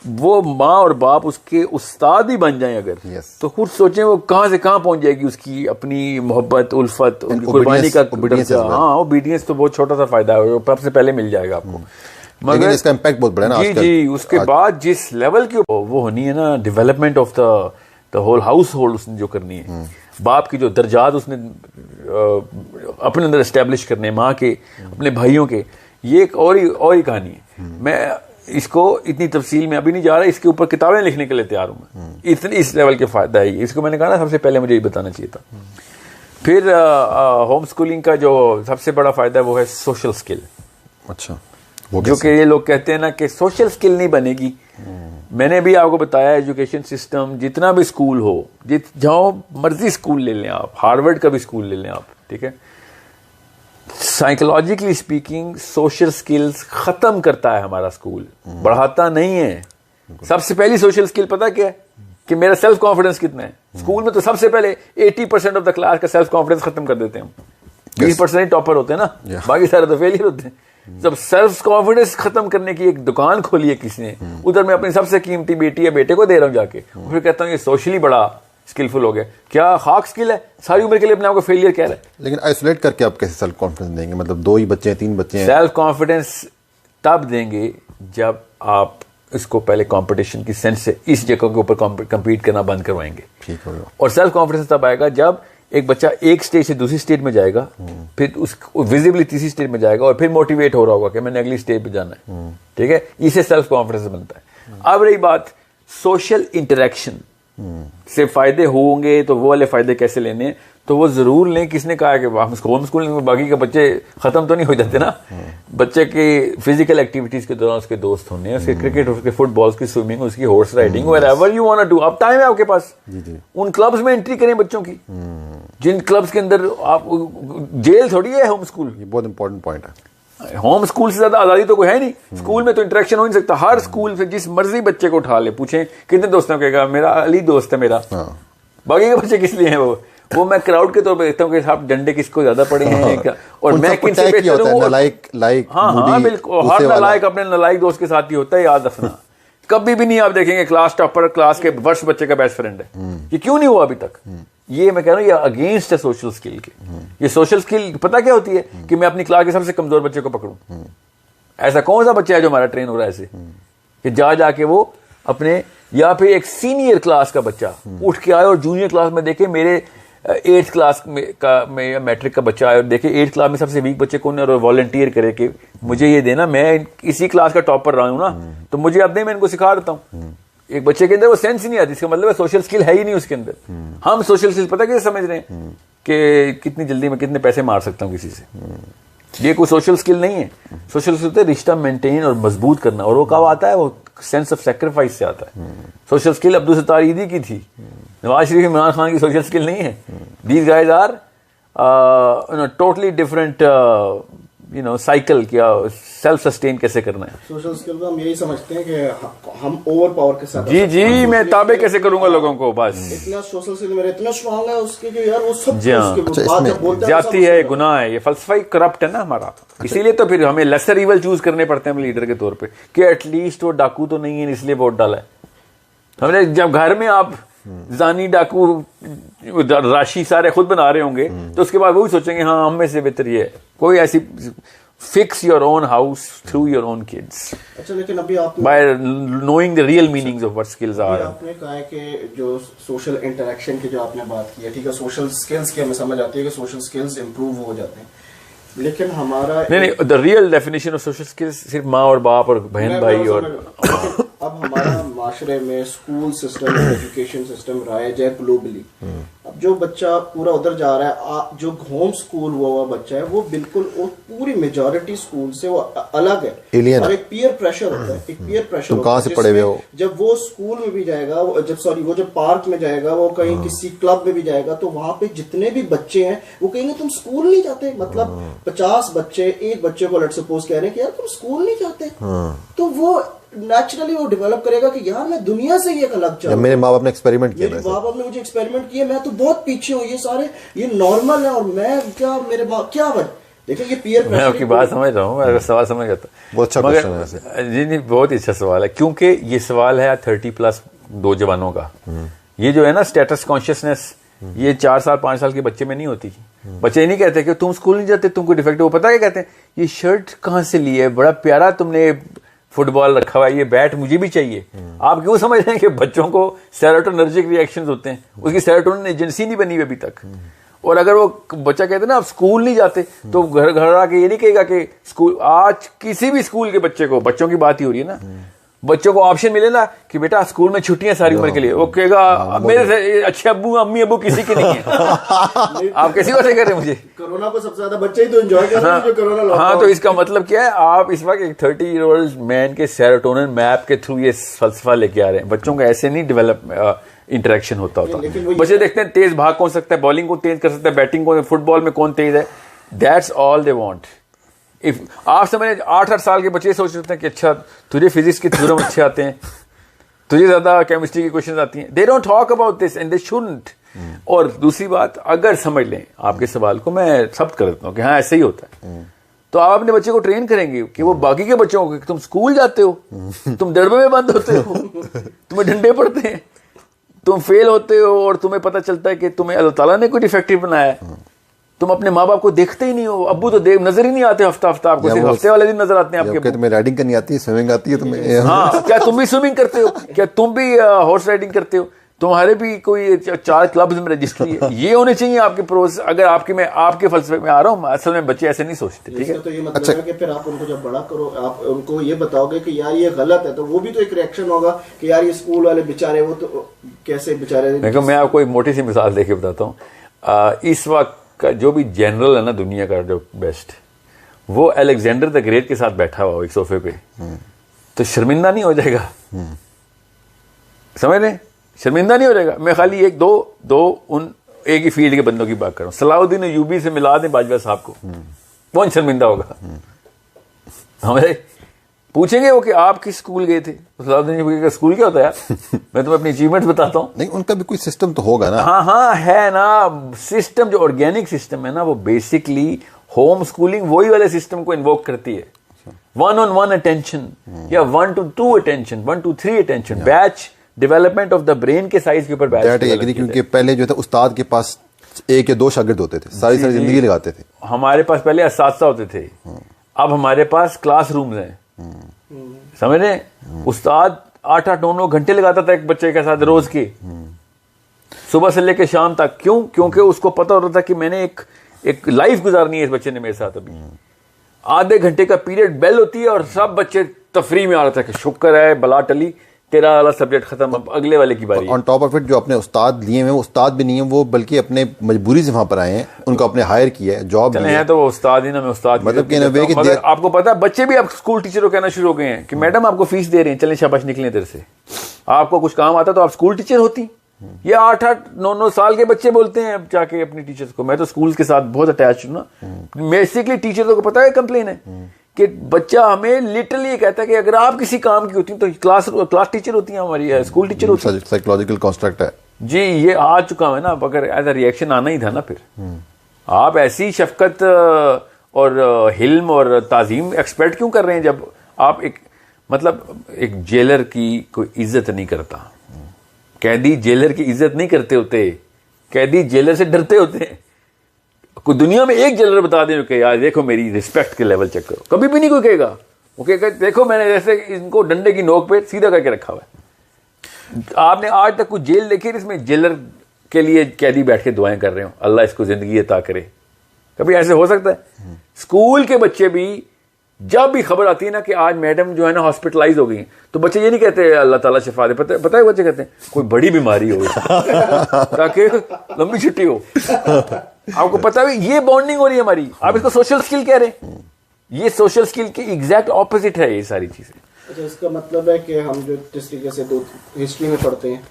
वो माँ और बाप उसके उस्ताद ही बन जाएं अगर, तो खुद सोचें वो कहाँ से कहाँ पहुंच जाएगी उसकी अपनी मोहब्बत, उल्फत, उनकी कुर्बानी का दर्जा। हाँ, ओबीडियंस तो बहुत छोटा सा फायदा है, सबसे पहले मिल जाएगा आपको, मगर इसका इम्पैक्ट बहुत बड़ा है ना जी जी। उसके बाद जिस लेवल की वो होनी है ना, development of the whole household उसने जो करनी है, बाप की जो दर्जात उसने अपने अंदर एस्टेब्लिश करने, माँ के, अपने भाइयों के, ये एक और ही कहानी है। मैं इसको इतनी तफसील में अभी नहीं जा रहा, इसके ऊपर किताबें लिखने के लिए तैयार हूं मैं। इतनी इस लेवल के फायदा है, इसको मैंने कहा ना सबसे पहले मुझे ये बताना चाहिए था। फिर होम स्कूलिंग का जो सबसे बड़ा फायदा है वो है सोशल स्किल। अच्छा, जो कि ये लोग कहते हैं ना कि सोशल स्किल नहीं बनेगी। मैंने भी आपको बताया एजुकेशन सिस्टम जितना भी स्कूल हो, जहां मर्जी स्कूल ले लें आप, हार्वर्ड का भी स्कूल ले लें आप, ठीक है, साइकोलॉजिकली स्पीकिंग सोशल स्किल्स खत्म करता है हमारा स्कूल, बढ़ाता नहीं है। सबसे पहली सोशल स्किल पता क्या है कि मेरा सेल्फ कॉन्फिडेंस कितना है। स्कूल में तो सबसे पहले 80% ऑफ द क्लास का सेल्फ कॉन्फिडेंस खत्म कर देते हैं हम। 20% ही टॉपर होते हैं ना, बाकी सारे तो फेलियर होते हैं। जब सेल्फ कॉन्फिडेंस खत्म करने की एक दुकान खोली है किसी ने, उधर मैं अपनी सबसे कीमती बेटी या बेटे को दे रहा हूं जाके, फिर कहता हूं ये सोशली बड़ा स्किलफुल हो गया। क्या खाक स्किल है, सारी उम्र के लिए अपने आप को फेलियर कह रहा है। लेकिन आइसोलेट करके आप कैसे सेल्फ कॉन्फिडेंस देंगे? मतलब 2 ही बच्चे हैं, 3 बच्चे हैं। सेल्फ कॉन्फिडेंस तब देंगे जब आप इसको पहले कंपटीशन की सेंस से इस जगह के ऊपर compete करना बंद करवाएंगे। ठीक होगा। और सेल्फ कॉन्फिडेंस तब आएगा जब एक बच्चा एक स्टेज से दूसरी स्टेज में जाएगा, फिर उस विजिबली तीसरी स्टेज में जाएगा और फिर मोटिवेट हो रहा होगा कि मैंने अगली स्टेज पे जाना है। ठीक है, इसे सेल्फ कॉन्फिडेंस बनता है। अब रही बात सोशल इंटरेक्शन से फायदे होंगे, तो वो वाले फायदे कैसे लेने, तो वो जरूर लें। किसने कहा कि होम स्कूलिंग में बाकी के बच्चे खत्म तो नहीं हो जाते ना। बच्चे के फिजिकल एक्टिविटीज के दौरान उसके दोस्त होने, उसके क्रिकेट, उसके फुटबॉल, उसकी स्विमिंग, उसकी horse riding, wherever you want to do, अब टाइम है आपके पास। उन क्लब्स में एंट्री करें बच्चों की, जिन क्लब्स के अंदर आप, जेल थोड़ी है होम स्कूल। ये बहुत इंपॉर्टेंट पॉइंट है। होम स्कूल से ज्यादा आजादी तो कोई है नहीं। स्कूल में तो इंटरेक्शन हो नहीं सकता। हर स्कूल से जिस मर्जी बच्चे को उठा ले, पूछें कितने दोस्तों कहेगा मेरा अली दोस्त है मेरा। बाकी के बच्चे किस लिए हैं वो मैं क्राउड के तौर पे देखता हूँ कि साहब डंडे किसको ज्यादा पड़े हैं क्या, और मैं किन से बेहतर हूँ। हाँ बिल्कुल, हर नालायक अपने नालायक दोस्त के साथ ही होता है, याद रखना। कभी भी नहीं आप देखेंगे क्लास टॉपर क्लास के वर्स्ट बच्चे का बेस्ट फ्रेंड है। ये क्यों नहीं हुआ अभी तक? ये मैं कह रहा हूँ, ये अगेंस्ट है सोशल स्किल के। ये सोशल स्किल पता क्या होती है कि मैं अपनी क्लास के सबसे कमजोर बच्चे को पकड़ूं। ऐसा कौन सा बच्चा है जो हमारा ट्रेन हो रहा है ऐसे कि जाके वो अपने, या फिर एक सीनियर क्लास का बच्चा उठ के आए और जूनियर क्लास में देखे मेरे 8th क्लास में या मैट्रिक का बच्चा आया और देखे 8th क्लास में सबसे वीक बच्चे कौन है, और वॉलंटियर करे कि मुझे ये देना, मैं इसी क्लास का टॉपर रहा हूं ना, तो मुझे अब दे, मैं इनको सिखा देता हूं। एक बच्चे के अंदर वो सेंस ही नहीं आती, इसका मतलब है सोशल स्किल है ही नहीं उसके अंदर। हम सोशल स्किल पता कैसे समझ रहे हैं कि कितनी जल्दी में कितने पैसे मार सकता हूं किसी से। ये कोई सोशल स्किल नहीं है। सोशल स्किल है रिश्ता मेंटेन और मजबूत करना, और वो कब आता है? वो सेंस ऑफ सेक्रीफाइस से आता है। सोशल स्किल अब्दुल सत्तार ईदी की थी, नवाज शरीफ, इमरान खान की सोशल स्किल नहीं है। These guys are totally different cycle, क्या सेल्फ सस्टेन कैसे करना है। सोशल स्किल को हम यही समझते हैं कि हम ओवर पावर के साथ, जी मैं ताबे कैसे करूंगा लोगों को, बस इतना सोशल स्किल मेरे इतना स्ट्रांग है उसके कि यार वो सब ज्यादती है, गुनाह है, ये फलसफा करप्ट है ना हमारा। इसीलिए तो फिर हमें लेसर इवल चूज करने पड़ते हैं लीडर के तौर पे कि एटलीस्ट वो डाकू तो नहीं है इसलिए वोट डाला है हमने। जब घर में आप जानी डाकू राशि सारे खुद बना रहे होंगे, तो उसके बाद वही सोचेंगे हाँ हम में से बेहतर ये है। कोई ऐसी fix your own house through your own kids. अच्छा, लेकिन अभी आपने by knowing the real meanings of what skills are. आपने कहा है कि जो सोशल इंटरेक्शन की जो आपने बात की है, ठीक है, सोशल स्किल्स की हमें समझ आती है कि सोशल स्किल्स इंप्रूव हो जाते हैं, लेकिन हमारा नहीं the real definition of social skills सिर्फ माँ और बाप और बहन भाई और अब हमारा माशरे में school system education system rise है ग्लोबली। अब जो बच्चा पूरा उधर जा रहा है, जो होम स्कूल हुआ बच्चा है, वो बिल्कुल वो पूरी मेजॉरिटी स्कूल से वो अलग है, और एक पीयर प्रेशर होता है, एक पीयर प्रेशर कहाँ से पढ़े हुए हो। जब वो स्कूल में भी जाएगा, वो जब पार्क में जाएगा, वो कहीं किसी क्लब में भी जाएगा, तो वहां पे जितने भी बच्चे हैं वो कहेंगे तुम स्कूल नहीं जाते। मतलब 50 बच्चे एक बच्चे को लेट्स सपोज कह रहे हैं कि यार तुम स्कूल नहीं जाते, तो वो नेचुरली वो डेवलप करेगा कि यार मैं दुनिया से ये अलग चल, मेरे माँ बाप ने एक्सपेरिमेंट किया, मेरे माँ बाप ने मुझे एक्सपेरिमेंट किया, मैं तो बहुत पीछे हूँ, ये सारे ये नॉर्मल है और मैं क्या, मेरे माँ क्या बन। देखिए ये पीयर, मैं आपकी बात समझ रहा हूँ, मैं सवाल समझ गया था, बहुत अच्छा क्वेश्चन है वैसे। जी नहीं, बहुत ही अच्छा सवाल है, क्योंकि ये सवाल है 30+ दो जवानों का। ये जो है ना स्टेटस कॉन्शियसनेस, ये 4 साल 5 साल के बच्चे में नहीं होती। बच्चे ये नहीं कहते कि तुम स्कूल नहीं जाते, तुमको डिफेक्ट, वो पता है क्या कहते हैं, ये शर्ट कहाँ से ली है, बड़ा प्यारा तुमने फुटबॉल रखा हुआ है, ये बैट मुझे भी चाहिए। आप क्यों समझ रहे हैं कि बच्चों को सेरोटोनर्जिक रिएक्शंस होते हैं, उसकी सेरोटोनिन एजेंसी नहीं बनी हुई अभी तक। और अगर वो बच्चा कहते हैं ना आप स्कूल नहीं जाते, तो घर आके ये नहीं कहेगा कि स्कूल, आज किसी भी स्कूल के बच्चे को, बच्चों की बात ही हो रही है ना, बच्चों को ऑप्शन मिले ना कि बेटा स्कूल में छुट्टियां सारी उम्र के लिए, वो कहेगा मेरे से अच्छे अम्मी अब्बू किसी के नहीं है। आप कैसी बातें कर रहे हैं मुझे, कोरोना को सबसे ज्यादा बच्चे ही तो एंजॉय कर रहे हैं जो कोरोना। हाँ, तो इसका मतलब क्या है, आप इस वक्त एक 30-year-old मैन के सेरोटोनिन मैप के थ्रू ये फलसफा लेके आ रहे हैं। बच्चों का ऐसे नहीं डेवलप इंटरेक्शन होता। बच्चे देखते हैं तेज भाग कौन सकता है, बॉलिंग को तेज कर सकता है, बैटिंग को, फुटबॉल में कौन तेज है, that's all they want. If आप समझ 8-8 साल के बच्चे सोच रहे हैं कि अच्छा तुझे फिजिक्स के थ्योरम अच्छे आते हैं, तुझे ज्यादा केमिस्ट्री की क्वेश्चन आती हैं, they don't talk about this and they shouldn't. और दूसरी बात, अगर समझ लें आपके सवाल को, मैं सब्त कर देता हूँ कि हाँ ऐसे ही होता है, तो आप अपने बच्चे को ट्रेन करेंगे कि वो बाकी के बच्चों को, तुम स्कूल जाते हो, तुम डरबे में बंद होते हो, तुम्हें डंडे पड़ते हैं, तुम फेल होते हो, और तुम्हें पता चलता है कि तुम्हें अल्लाह ताला ने कोई डिफेक्टिव बनाया है, तुम अपने माँ बाप को देखते ही नहीं हो, अब्बू तो नजर ही नहीं आते, हफ्ता आपको सिर्फ हफ्ते वाले दिन नजर आते हैं आपके। तुम्हें राइडिंग करनी आती है, स्विमिंग आती है तुम्हें? हाँ, क्या तुम भी स्विमिंग करते हो, क्या तुम भी हॉर्स राइडिंग करते हो, तुम्हारे भी कोई 4 क्लब्स में रजिस्ट्री है, ये होने चाहिए आपके प्रोस। अगर मैं आपके फलसफे में आ रहा हूँ, असल में बच्चे ऐसे नहीं सोचते, ठीक है। तो ये मतलब है कि फिर आप उनको जब बड़ा करो, आप उनको ये बताओगे कि यार ये गलत है, तो वो भी तो एक रिएक्शन होगा कि यार ये स्कूल वाले बेचारे, वो तो कैसे बेचारे। देखो मैं आपको एक मोटी सी मिसाल देके बताता हूँ। इस वक्त का जो भी जनरल है ना दुनिया का जो बेस्ट, वो अलेक्जेंडर द ग्रेट के साथ बैठा हुआ एक सोफे पे, तो शर्मिंदा नहीं हो जाएगा? समझ रहे, शर्मिंदा नहीं हो जाएगा। मैं खाली एक दो उन एक ही फील्ड के बंदों की बात कर रहा हूँ। सलाउद्दीन अय्यूबी से मिला दें बाजवा साहब को, कौन शर्मिंदा होगा? हमारे पूछेंगे वो कि आप किस स्कूल गए थे, सलाउद्दीन अय्यूबी का स्कूल क्या होता है यार, मैं तुम्हें अपनी अचीवमेंट बताता हूँ। नहीं, उनका भी कोई सिस्टम तो होगा ना। हाँ है ना सिस्टम, जो ऑर्गेनिक सिस्टम है ना, वो बेसिकली होम स्कूलिंग वही वाले सिस्टम को इन्वोक करती है। 1-on-1 अटेंशन या 1-to-2 attention, 1-to-3 attention, batch development of the brain के साइज के ऊपर बैच। क्योंकि पहले जो था उस्ताद के पास 1 या 2 शागिर्द होते थे, सारी जिंदगी लगाते थे। हमारे पास पहले असातिज़ा होते थे, अब हमारे पास क्लासरूम्स हैं। समझ रहे, उस्ताद 8-8 9-9 घंटे लगाता था एक बच्चे के साथ रोज के, सुबह से लेकर शाम तक। क्यों? क्योंकि उसको पता होता था कि मैंने एक लाइफ गुजारनी है इस बच्चे ने मेरे साथ। अभी आधे घंटे का पीरियड बेल होती है और सब बच्चे तफरी में आ रहा था कि शुक्र है बला टली, तेरा वाला सब्जेक्ट खत्म, अब अगले वाले की बारी। ऑन टॉप ऑफ इट जो अपने उस्ताद लिए हुए, वो उस्ताद भी नहीं है वो, बल्कि अपने मजबूरी से वहां पर आए हैं, उनको अपने हायर किया है, जॉब भी है, तो वो उस्ताद ही ना, मैं उस्ताद मतलब कि मगर आपको पता है बच्चे भी अब स्कूल टीचर को कहना शुरू हो गए हैं कि मैडम आपको फीस दे रहे हैं, चलें शाबाश निकलें इधर से, आपको कुछ काम आता तो आप स्कूल टीचर होती। ये 8-8 9-9 साल के बच्चे बोलते हैं अब जाके अपनी टीचर्स को। मैं तो स्कूल के साथ बहुत अटैच हूं ना। बेसिकली टीचर्स को पता है कंप्लेन है कि बच्चा हमें लिटरली कहता है कि अगर आप किसी काम की होती तो क्लास टीचर होती हैं हमारी, स्कूल टीचर होती है। साइकोलॉजिकल कंस्ट्रक्ट है जी, ये आ चुका है ना। अगर एज अ रिएक्शन आना ही था ना, फिर आप ऐसी शफकत और हिल्म और ताजीम एक्सपेक्ट क्यों कर रहे हैं जब आप एक जेलर की कोई इज्जत नहीं करता, कैदी जेलर की इज्जत नहीं करते होते, कैदी जेलर से डरते होते हैं। कोई दुनिया में एक जेलर बता दें कि यार देखो मेरी रिस्पेक्ट के लेवल चेक करो, कभी भी नहीं कोई कहेगा। वो कहेगा देखो मैंने जैसे इनको डंडे की नोक पे सीधा करके रखा हुआ है। आपने आज तक कुछ जेल देखी इसमें जेलर के लिए कैदी बैठ के दुआएं कर रहे हो, अल्लाह इसको जिंदगी अता करे? कभी ऐसे हो सकता है? स्कूल के बच्चे भी जब भी खबर आती है ना कि आज मैडम जो है ना हॉस्पिटलाइज हो गई, तो बच्चे ये नहीं कहते अल्लाह ताला शिफा दे, पता है बच्चे कहते हैं कोई बड़ी बीमारी हो ताकि लंबी छुट्टी हो। आपको पता है ये बॉन्डिंग हो रही है हमारी। आप इसको सोशल स्किल कह रहे हैं, ये सोशल स्किल के एग्जैक्ट ऑपोजिट है ये सारी चीजें। अच्छा, इसका मतलब है कि हम जो जिस तरीके से हिस्ट्री में पढ़ते हैं,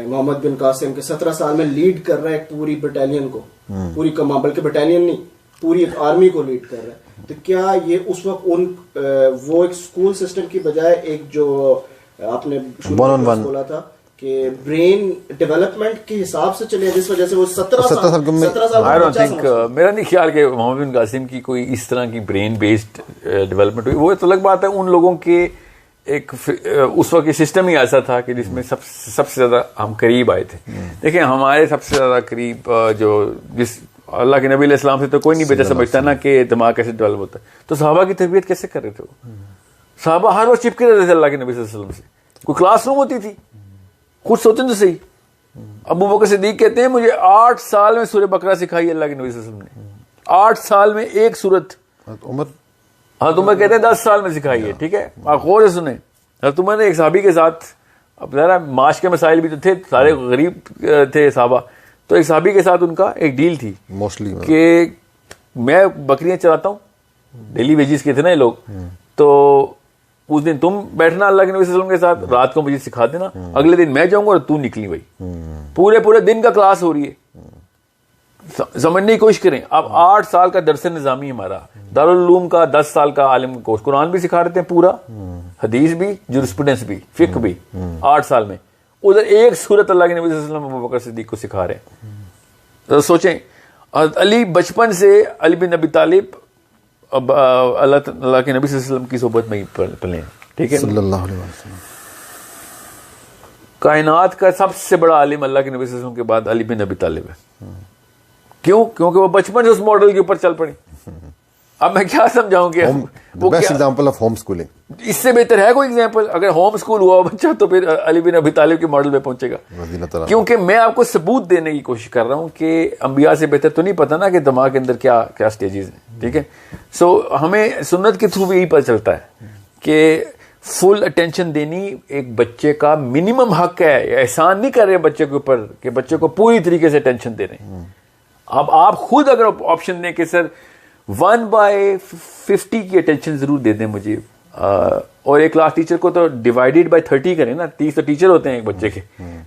मोहम्मद बिन कासिम के 17 साल में लीड कर रहा है पूरी बटालियन को, पूरी कमान, बल्कि बटालियन नहीं पूरी एक आर्मी को लीड कर रहा है। तो क्या ये उस वक्त वो एक स्कूल सिस्टम की बजाय एक जो आपने बोला था कि ब्रेन डेवलपमेंट के हिसाब से चले, जिस वजह से वो 17 साल आई डोंट थिंक, मेरा नहीं ख्याल कि मोहम्मद बिन कासिम की कोई इस तरह की ब्रेन बेस्ड डेवलपमेंट हुई। वो तो अलग बात है, उन लोगों के एक उस वक्त सिस्टम ही ऐसा था कि जिसमें सबसे ज्यादा हम करीब आए थे। देखिए हमारे सबसे ज्यादा करीब जो जिस अल्लाह के नबी अलैहिस्सलाम से तो कोई नहीं बेटा समझता ना कि दिमाग कैसे डेवलप होता है। तो सहाबा की तरबियत कैसे कर रहे थे वो? सहाबा हर रोज चिपके रहते थे अल्लाह के नबी सल्लल्लाहु अलैहि वसल्लम से। कोई क्लासरूम होती थी, खुद सोचें तो सही। अबू बकर सिद्दीक कहते हैं मुझे 8 साल में सूरह बकरा सिखाई अल्लाह के नबी सल्लल्लाहु अलैहि वसल्लम ने। 8 साल में एक सूरत। उमर कहते हैं 10 साल में सिखाई है। ठीक है, आप गौर से सुने। उमर ने एक साहबी के साथ, अब जरा माश के मसाइल भी तो थे, सारे गरीब थे साहबा, तो एक साहबी के साथ उनका एक डील थी मोस्टली कि मैं बकरियां चराता हूँ, डेली वेजिस के थे ना ये लोग, तो उस दिन तुम बैठना अल्लाह के नबी सल्लल्लाहु अलैहि वसल्लम के साथ, रात को मुझे सिखा देना, अगले दिन मैं जाऊंगा और तू निकली भाई। पूरे दिन का क्लास हो रही है, समझने की कोशिश करें। अब 8 साल का दरस निजामी हमारा, दारुल उलूम का 10 साल का आलिम कोर्स, कुरान भी सिखा रहे थे पूरा, हदीस भी, जुरिस्प्रूडेंस भी, फिक्र भी 8 साल में। उधर एक सूरत अल्लाह के नबी सल्लल्लाहु अलैहि वसल्लम अबू बकर सिद्दीक को सिखा रहे हैं। तो सोचें, अली बचपन से अली बिन अबी तालिब अल्लाह के नबी सल्लल्लाहु अलैहि वसल्लम की सोबत में ही पले, ठीक है, सल्लल्लाहु अलैहि वसल्लम। कायनात का सबसे बड़ा आलिम अल्लाह के नबी सल्लल्लाहु अलैहि वसल्लम के बाद अली बिन अबी तालिब है। क्यों? क्योंकि वो बचपन से उस मॉडल के ऊपर चल पड़ी। अब मैं क्या समझाऊं कि वो best example of home schooling, इससे बेहतर है कोई एग्जांपल? अगर होम स्कूल हुआ बच्चा तो फिर अली बिन अबी तालिब के मॉडल पे पहुंचेगा। क्योंकि मैं आपको सबूत देने की कोशिश कर रहा हूं कि अंबिया से बेहतर तो नहीं पता ना कि दिमाग के अंदर क्या क्या स्टेजेस हैं। ठीक है, सो हमें सुन्नत के थ्रू भी यही पता चलता है कि फुल अटेंशन देनी एक बच्चे का मिनिमम हक है। एहसान नहीं कर रहे बच्चे के ऊपर कि बच्चे को पूरी तरीके से अटेंशन दे रहे हैं। अब आप खुद अगर ऑप्शन दें कि सर 1/50 की अटेंशन जरूर दे दें मुझे, और एक क्लास टीचर को तो डिवाइडेड बाय 30 करें ना, 30 तो टीचर होते हैं एक बच्चे के।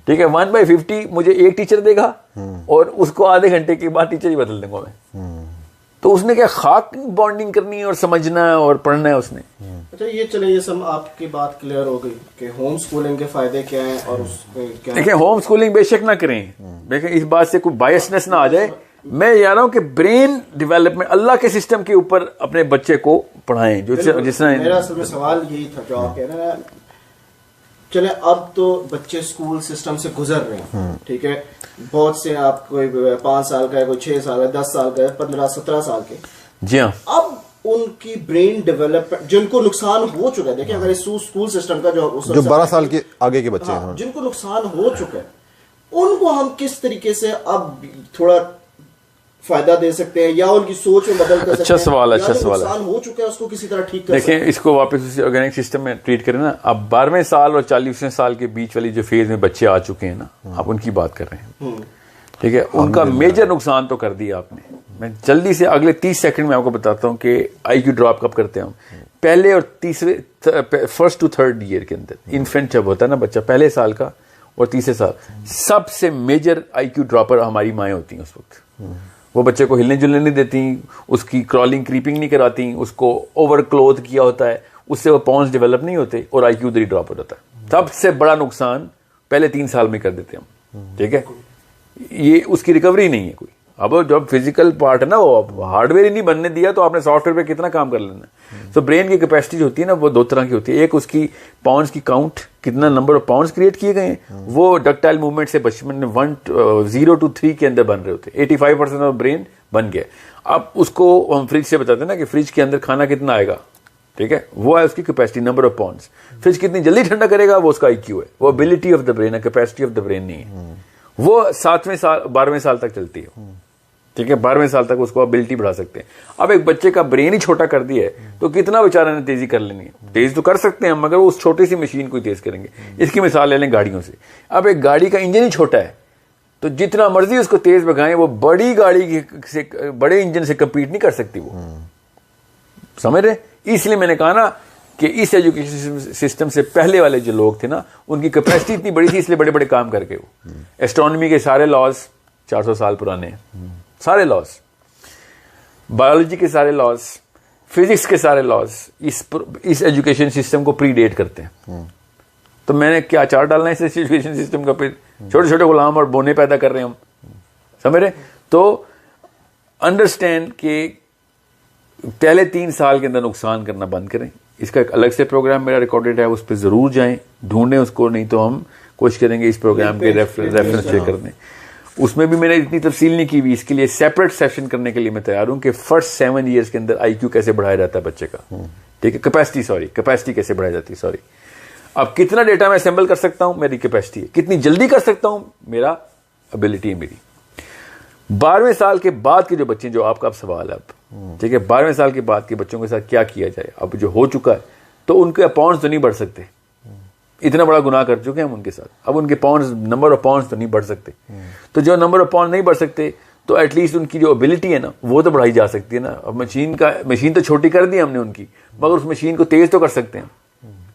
ठीक है, 1/50 मुझे एक टीचर देगा और उसको आधे घंटे के बाद टीचर ही बदल दूंगा मैं। तो उसने क्या खाक बॉन्डिंग करनी है और समझना है और पढ़ना है उसने। अच्छा, ये चले, ये सब आपकी बात क्लियर हो गई कि होम स्कूलिंग के फायदे क्या हैं और उसके क्या। देखिए, होम स्कूलिंग बेशक ना करें, देखिए इस बात से कोई बायसनेस ना आ जाए। मैं ये रहा हूं कि ब्रेन डेवलपमेंट अल्लाह के सिस्टम के ऊपर अपने बच्चे को पढ़ाएं। जो जिसने मेरा असल में सवाल यही था जो आप कह रहे हैं। चले, अब तो बच्चे स्कूल सिस्टम से गुजर रहे हैं, ठीक है, बहुत से, आप कोई 5 साल का है, कोई 6 साल का, 10 साल का है, 15-17 साल के। जी हाँ, अब उनकी ब्रेन डेवलपमेंट जिनको नुकसान हो चुका है, देखिए अगर इस स्कूल सिस्टम का जो 12 साल के आगे के बच्चे हैं जिनको नुकसान हो चुका है, उनको हम किस तरीके से अब थोड़ा फायदा दे सकते हैं या उनकी सोच में बदल कर सकते हैं? अच्छा सवाल है, अच्छा सवाल है। नुकसान हो चुका है उसको किसी तरह ठीक कर सकते हैं। देखिए, इसको वापस उसी ऑर्गेनिक सिस्टम में ट्रीट करें ना। अब 12वें साल और 40वें साल के बीच वाली जो फेज में बच्चे आ चुके हैं ना, आप उनकी बात कर रहे हैं। ठीक है, उनका मेजर नुकसान तो कर दिया आपने। मैं जल्दी से अगले 30 सेकंड में आपको बताता हूं कि IQ ड्रॉप कब करते हैं हम। पहले और तीसरे, 1st to 3rd ईयर के अंदर इन्फेंट जब होता है ना बच्चा, पहले साल का और तीसरे साल, सबसे मेजर IQ ड्रॉपर हमारी माएँ होती हैं उस वक्त। वो बच्चे को हिलने जुलने नहीं देती, उसकी क्रॉलिंग क्रीपिंग नहीं कराती, उसको ओवर क्लोथ किया होता है, उससे वो पॉन्स डेवलप नहीं होते और IQ उधर ही ड्रॉप हो जाता है। सबसे बड़ा नुकसान पहले 3 साल में कर देते हम। ठीक है, ये उसकी रिकवरी नहीं है कोई। अब जब फिजिकल पार्ट है ना, वो हार्डवेयर ही नहीं बनने दिया तो आपने सॉफ्टवेयर पे कितना काम कर लेना। तो ब्रेन की कैपेसिटी जो होती है ना, वो 2 तरह की होती है। एक उसकी पाउंड्स की काउंट, कितना नंबर ऑफ पाउंड्स क्रिएट किए गए हैं, वो डक्टाइल मूवमेंट से बचपन में 0 to 3 के अंदर बन रहे होते हैं। 85% ऑफ ब्रेन बन गया। अब उसको हम फ्रिज से बताते हैं ना कि फ्रिज के अंदर खाना कितना आएगा। ठीक है, वो है उसकी capacity, number of pounds. Fridge कितनी जल्दी ठंडा करेगा वो उसका IQ है, वो एबिलिटी ऑफ द ब्रेन है, कैपेसिटी ऑफ द ब्रेन नहीं है। वो 7वें साल 12वें साल तक चलती है। ठीक है, 12वें साल तक उसको एबिलिटी बढ़ा सकते हैं। अब एक बच्चे का ब्रेन ही छोटा कर दिया है तो कितना बेचारा ने तेजी कर लेनी है, तेज तो कर सकते हैं हम, मगर उस छोटी सी मशीन को ही तेज करेंगे। इसकी मिसाल ले लें गाड़ियों से। अब एक गाड़ी का इंजन ही छोटा है तो जितना मर्जी उसको तेज भगाएं, वो बड़ी गाड़ी से, बड़े इंजन से कम्पीट नहीं कर सकती वो, समझ रहे। इसलिए मैंने कहा ना कि इस एजुकेशन सिस्टम से पहले वाले जो लोग थे ना, उनकी कैपेसिटी इतनी बड़ी थी, इसलिए बड़े बड़े काम करके वो एस्ट्रोनॉमी के सारे लॉज 400 साल पुराने हैं, सारे लॉज, बायोलॉजी के सारे लॉज, फिजिक्स के सारे लॉज इस एजुकेशन सिस्टम को प्रीडेट करते हैं। तो मैंने क्या चार डालना है इस एजुकेशन सिस्टम का, फिर छोटे छोटे गुलाम और बोने पैदा कर रहे हैं हम, समझ रहे। तो अंडरस्टैंड कि पहले 3 साल के अंदर नुकसान करना बंद करें। इसका एक अलग से प्रोग्राम मेरा रिकॉर्डेड है, उस पर जरूर जाएं, ढूंढें उसको, नहीं तो हम कोशिश करेंगे इस प्रोग्राम के रेफरेंस चेक कर दें। उसमें भी मैंने इतनी तफसील नहीं की हुई, इसके लिए सेपरेट सेशन करने के लिए मैं तैयार हूं कि फर्स्ट 7 ईयर्स के अंदर IQ कैसे बढ़ाया जाता है बच्चे का, ठीक है, कैपेसिटी कैसे बढ़ाई जाती है, सॉरी। अब कितना डेटा मैं असेंबल कर सकता हूं, मेरी कैपेसिटी है, कितनी जल्दी कर सकता हूं, मेरा एबिलिटी है मेरी। 12वें साल के बाद के जो बच्चे, जो आपका अब सवाल है, अब ठीक है, 12वें साल के बाद के बच्चों के साथ क्या किया जाए। अब जो हो चुका है तो उनके अपॉइंट्स तो नहीं बढ़ सकते, इतना बड़ा गुनाह कर चुके हैं हम उनके साथ, अब उनके पॉइंट्स, नंबर ऑफ पॉइंट्स तो नहीं बढ़ सकते। तो जो नंबर ऑफ पॉइंट नहीं बढ़ सकते तो एटलीस्ट उनकी जो एबिलिटी है ना वो तो बढ़ाई जा सकती है ना। अब मशीन तो छोटी कर दी हमने उनकी, मगर उस मशीन को तेज तो कर सकते हैं,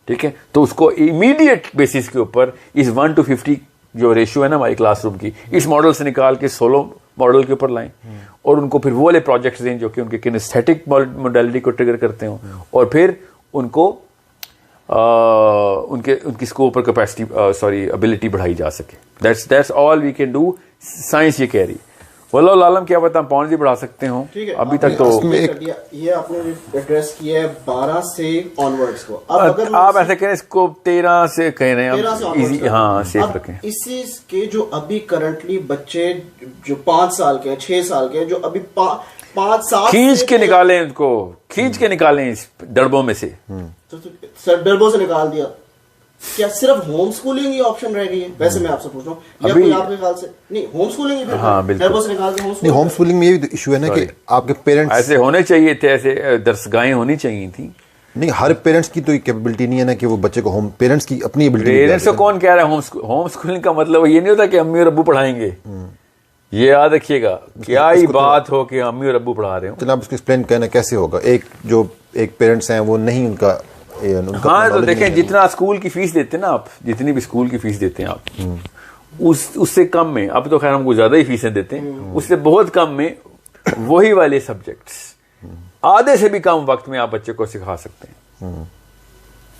ठीक है। तो उसको इमीडिएट बेसिस के ऊपर इस 1 to 50 जो रेशियो है ना हमारी क्लासरूम की, इस मॉडल से निकाल के 16 मॉडल के ऊपर लाएं और उनको फिर वो वाले प्रोजेक्ट्स दें जो कि उनके किनेस्थेटिक मोडालिटी को ट्रिगर करते हो, और फिर उनको उनकी स्कोप और कैपेसिटी एबिलिटी बढ़ाई जा सके। That's all we can do. Science ये कह रही, वल्लाह आलम क्या पता हम पॉइंट्स भी बढ़ा सकते हो। अभी तक तो ये आपने एड्रेस किया है 12 से ऑनवर्ड्स को। अब अगर आप ऐसे कहें इसको 13 से कह रहे हैं इजी, हाँ सेफ रखें। इसी के जो अभी करंटली बच्चे जो 5 साल के 6 साल के, जो अभी 5-7 खींच के निकालें, उनको खींच के निकालें इस डरबों में से, तो डरबों से निकाल दिया, क्या सिर्फ होम स्कूलिंग ही ऑप्शन रह गई है? वैसे मैं आपसे पूछ रहा हूँ, या कोई आपके ख्याल से नहीं होम स्कूलिंग ही? हाँ बिल्कुल, से निकाल के नहीं, होम स्कूलिंग में ये भी इशू है ना कि आपके पेरेंट्स ऐसे होने चाहिए थे, ऐसे दरसगाहें होनी चाहिए थी। नहीं, हर पेरेंट्स की तो कैपेबिलिटी नहीं है ना कि वो बच्चे को पेरेंट्स की अपनी एबिलिटी। पेरेंट्स को कौन कह रहा है? होम स्कूलिंग का मतलब ये नहीं होता कि अम्मी और अब्बू पढ़ाएंगे, ये याद रखिएगा। क्या ही बात हो कि अम्मी और अब्बू पढ़ा रहे हो। चलो आप उसको एक्सप्लेन करना कैसे होगा। एक पेरेंट्स हैं वो नहीं उनका हाँ, तो देखें जितना स्कूल की फीस देते हैं ना आप, जितनी भी स्कूल की फीस देते हैं आप, उससे कम में, अब तो खैर हमको ज्यादा ही फीसें देते हैं, उससे बहुत कम में वही वाले सब्जेक्ट्स आधे से भी कम वक्त में आप बच्चे को सिखा सकते हैं।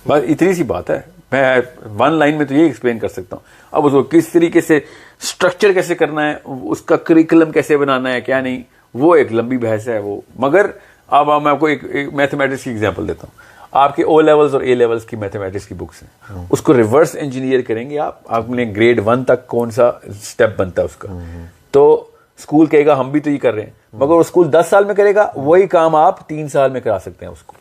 बस इतनी सी बात है। मैं 1 लाइन में तो ये एक्सप्लेन कर सकता हूँ। अब उसको किस तरीके से स्ट्रक्चर कैसे करना है, उसका करिकुलम कैसे बनाना है, क्या नहीं, वो एक लंबी बहस है वो। मगर अब मैं आपको एक मैथमेटिक्स की एग्जांपल देता हूँ। आपके O लेवल्स और A लेवल्स की मैथमेटिक्स की बुक्स हैं, उसको रिवर्स इंजीनियर करेंगे आप, आपने ग्रेड 1 तक कौन सा स्टेप बनता है उसका, तो स्कूल कहेगा हम भी तो ये कर रहे हैं, मगर वो स्कूल 10 साल में करेगा, वही काम आप 3 साल में करा सकते हैं उसको।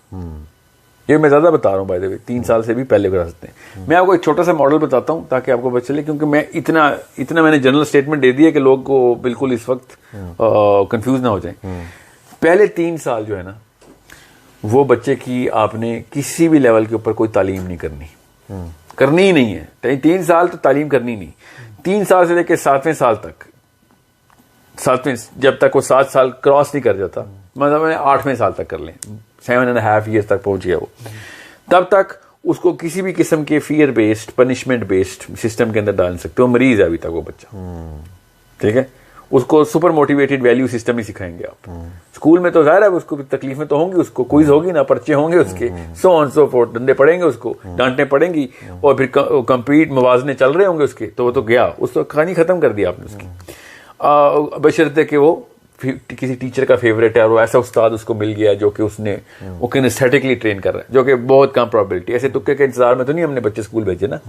ये मैं ज्यादा बता रहा हूँ, बाय द वे 3 साल से भी पहले करा सकते हैं। मैं आपको एक छोटा सा मॉडल बताता हूँ ताकि आपको पता चले, क्योंकि मैं इतना मैंने जनरल स्टेटमेंट दे दिया कि लोग को बिल्कुल इस वक्त कंफ्यूज ना हो जाए। पहले 3 साल जो है ना, वो बच्चे की आपने किसी भी लेवल के ऊपर कोई तालीम नहीं करनी ही नहीं है। 3 साल तो तालीम करनी नहीं। 3 साल से लेकर 7वें साल तक, 7वें जब तक वो 7 साल क्रॉस नहीं कर जाता, मतलब मैंने 8वें साल तक कर लें, 7.5 ईयर्स तक पहुंच गया वो, तब तक उसको किसी भी किस्म के fear based, punishment based system के अंदर डाल सकते हो। मरीज है अभी तक वो बच्चा, ठीक है। उसको सुपर मोटिवेटेड वैल्यू सिस्टम ही सिखाएंगे आप। स्कूल में तो जाहिर है उसको तकलीफें तो होंगी, उसको क्विज होगी ना, पर्चे होंगे उसके, सो ऑन सो फोर्थ, डंडे पड़ेंगे उसको, डांटने पड़ेंगी, और फिर कंप्लीट मवाजने चल रहे होंगे उसके, तो वो तो गया, उसको कहानी खत्म कर दी आपने उसकी। बशर्ते कि वो किसी टीचर का फेवरेट है और वो ऐसा उस्ताद उसको मिल गया जो कि उसने वो किनेस्थेटिकली ट्रेन कर रहा है, जो कि बहुत कम प्रोबेबिलिटी। ऐसे तुक्के के इंतजार में तो नहीं हमने बच्चे स्कूल भेजे ना।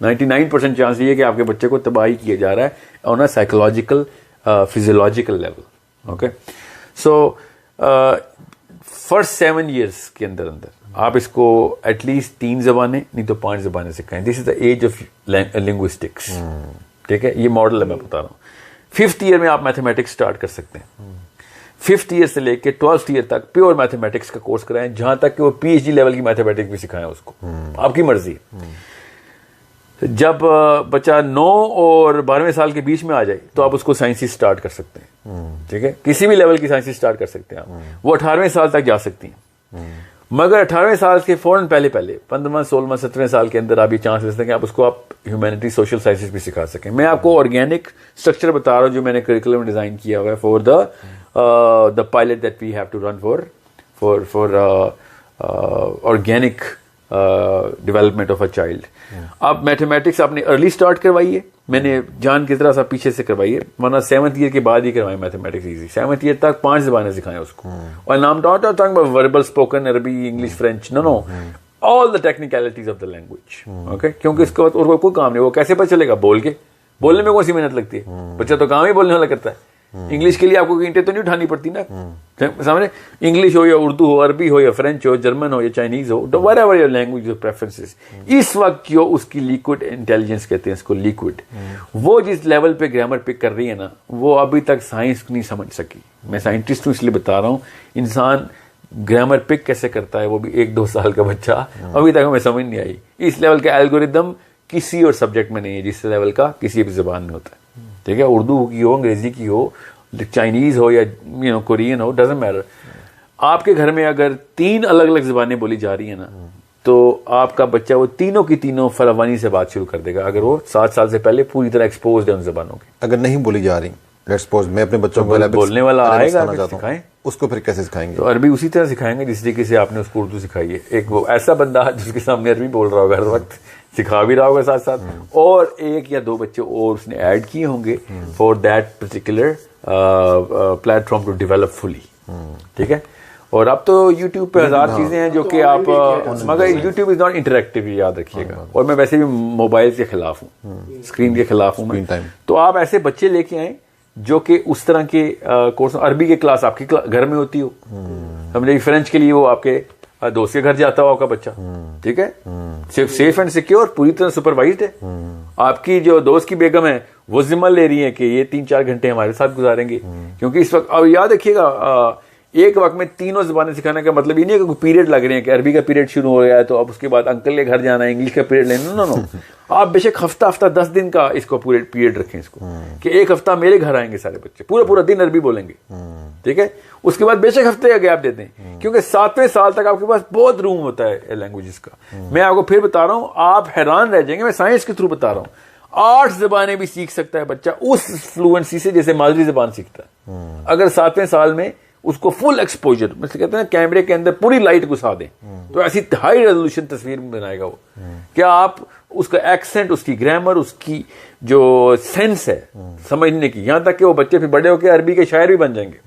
99% चांस ये है कि आपके बच्चे को तबाही किया जा रहा है on a psychological physiological level. Okay, so first 7 years के अंदर आप इसको एटलीस्ट 3 ज़बानें नहीं तो 5 ज़बानें सिखाएं। This is the age of linguistics, ठीक है। ये मॉडल है मैं बता रहा हूँ। 5th ईयर में आप मैथमेटिक्स स्टार्ट कर सकते हैं। 5th ईयर से लेके 12th ईयर तक प्योर मैथमेटिक्स का कोर्स कराएं, जहां तक कि वो PhD लेवल की मैथमेटिक्स भी सिखाएं उसको, आपकी मर्जी। जब बच्चा 9 और 12वें साल के बीच में आ जाए तो आप उसको साइंसेस स्टार्ट कर सकते हैं, ठीक है, किसी भी लेवल की साइंसेस स्टार्ट कर सकते हैं आप। वो 18वें साल तक जा सकती हैं, मगर 18वें साल के फौरन पहले 15वां 16वां 17वें साल के अंदर आप ये चांस ले सकते हैं कि आप उसको आप ह्यूमैनिटी सोशल साइंसेस भी सिखा सकें। मैं आपको ऑर्गेनिक स्ट्रक्चर बता रहा हूं जो मैंने करिकुलम डिजाइन किया हुआ है for the pilot that we have to run for organic development of a child. आप मैथमेटिक्स आपने अर्ली स्टार्ट करवाइए, मैंने जान की तरह सा पीछे से करवाइए, वरना 7th ईयर के बाद ही करवाएं मैथमेटिक्स इजी। 7th ईयर तक 5 ज़बानें सिखाएं उसको, और नाम टॉट वर्बल, स्पोकन, अरबी, English, French, know all the technicalities of the language, okay. क्योंकि इसके बाद और कोई काम नहीं, वो कैसे पता चलेगा? बोल के, बोलने में कौन सी मेहनत लगती है, बच्चा तो काम ही बोलने वाला करता है। इंग्लिश के लिए आपको ईंटें तो नहीं उठानी पड़ती ना, सामने इंग्लिश हो या उर्दू हो, अरबी हो या फ्रेंच हो, जर्मन हो या चाइनीज हो, whatever your language your preferences, इस वक्त जो उसकी लिक्विड इंटेलिजेंस कहते हैं इसको, लिक्विड, वो जिस लेवल पे ग्रामर पिक कर रही है ना, वो अभी तक साइंस नहीं समझ सकी। मैं साइंटिस्ट हूं इसलिए बता रहा हूं, इंसान ग्रामर पिक कैसे करता है, वो भी 1-2 साल का बच्चा, अभी तक हमें समझ नहीं आई। इस लेवल का एल्गोरिदम किसी और सब्जेक्ट में नहीं है जिस लेवल का किसी भी जबान में होता है, ठीक है, उर्दू की हो, अंग्रेजी की हो, चाइनीज हो या कोरियन हो, डजंट मैटर। आपके घर में अगर 3 अलग अलग जबानें बोली जा रही है ना, तो आपका बच्चा वो तीनों की तीनों फरावानी से बात शुरू कर देगा, अगर वो 7 साल से पहले पूरी तरह एक्सपोज है उन जबानों के। अगर नहीं बोली जा रही, लेट्स सपोज मैं अपने बच्चों को बोलने वाला आएगा, सिखाएं उसको, फिर कैसे सिखाएंगे? तो अरबी उसी तरह सिखाएंगे जिस तरीके से आपने उसको उर्दू सिखाई है। एक वो ऐसा बंदा जिसके सामने अरबी बोल रहा होगा हर वक्त, सिखा भी रहा होगा साथ साथ, और 1 या 2 बच्चे और उसने ऐड किए होंगे for that particular platform to develop fully, ठीक है। और अब तो YouTube पे 1000 चीजें हैं जो कि आप, मगर YouTube इज नॉट इंटरेक्टिव, याद रखिएगा। और मैं वैसे भी मोबाइल के खिलाफ हूँ, स्क्रीन के खिलाफ हूँ मैं। तो आप ऐसे बच्चे लेके आए जो कि उस तरह के कोर्स, अरबी की क्लास आपके घर में होती हो, समझे, फ्रेंच के लिए वो आपके दोस्त के घर जाता हो आपका बच्चा, ठीक है, सिर्फ सेफ एंड सिक्योर, पूरी तरह सुपरवाइज्ड है। आपकी जो दोस्त की बेगम है वो जिम्मा ले रही है कि ये 3-4 घंटे हमारे साथ गुजारेंगे, क्योंकि इस वक्त, अब याद रखिएगा, एक वक्त में तीनों ज़बानें सिखाने का मतलब ये नहीं है कि पीरियड लग रहे हैं कि अरबी का पीरियड शुरू हो गया है तो अब उसके बाद अंकल के घर जाना है, इंग्लिश का पीरियड लेना, नो। आप बेशक हफ्ता 10 दिन का इसको पूरे पीरियड रखें इसको, कि 1 हफ्ता मेरे घर आएंगे सारे बच्चे, पूरा दिन अरबी बोलेंगे, ठीक है। उसके बाद बेशक हफ्ते का गैप देते हैं, क्योंकि 7वें साल तक आपके पास बहुत रूम होता है लैंग्वेजेस का। मैं आपको फिर बता रहा हूं, आप हैरान रह जाएंगे, मैं साइंस के थ्रू बता रहा हूं, 8 ज़बानें भी सीख सकता है बच्चा उस फ्लुएंसी से जैसे मादरी ज़बान सीखता है, अगर 7वें साल में उसको फुल एक्सपोजर, मतलब कहते हैं कैमरे के अंदर पूरी लाइट घुसा दें तो ऐसी हाई रेजोल्यूशन तस्वीर बनाएगा वो। क्या आप उसका एक्सेंट, उसकी ग्रामर, उसकी जो सेंस है समझने की, यहां तक कि वो बच्चे फिर बड़े होकर अरबी के शायर भी बन जाएंगे,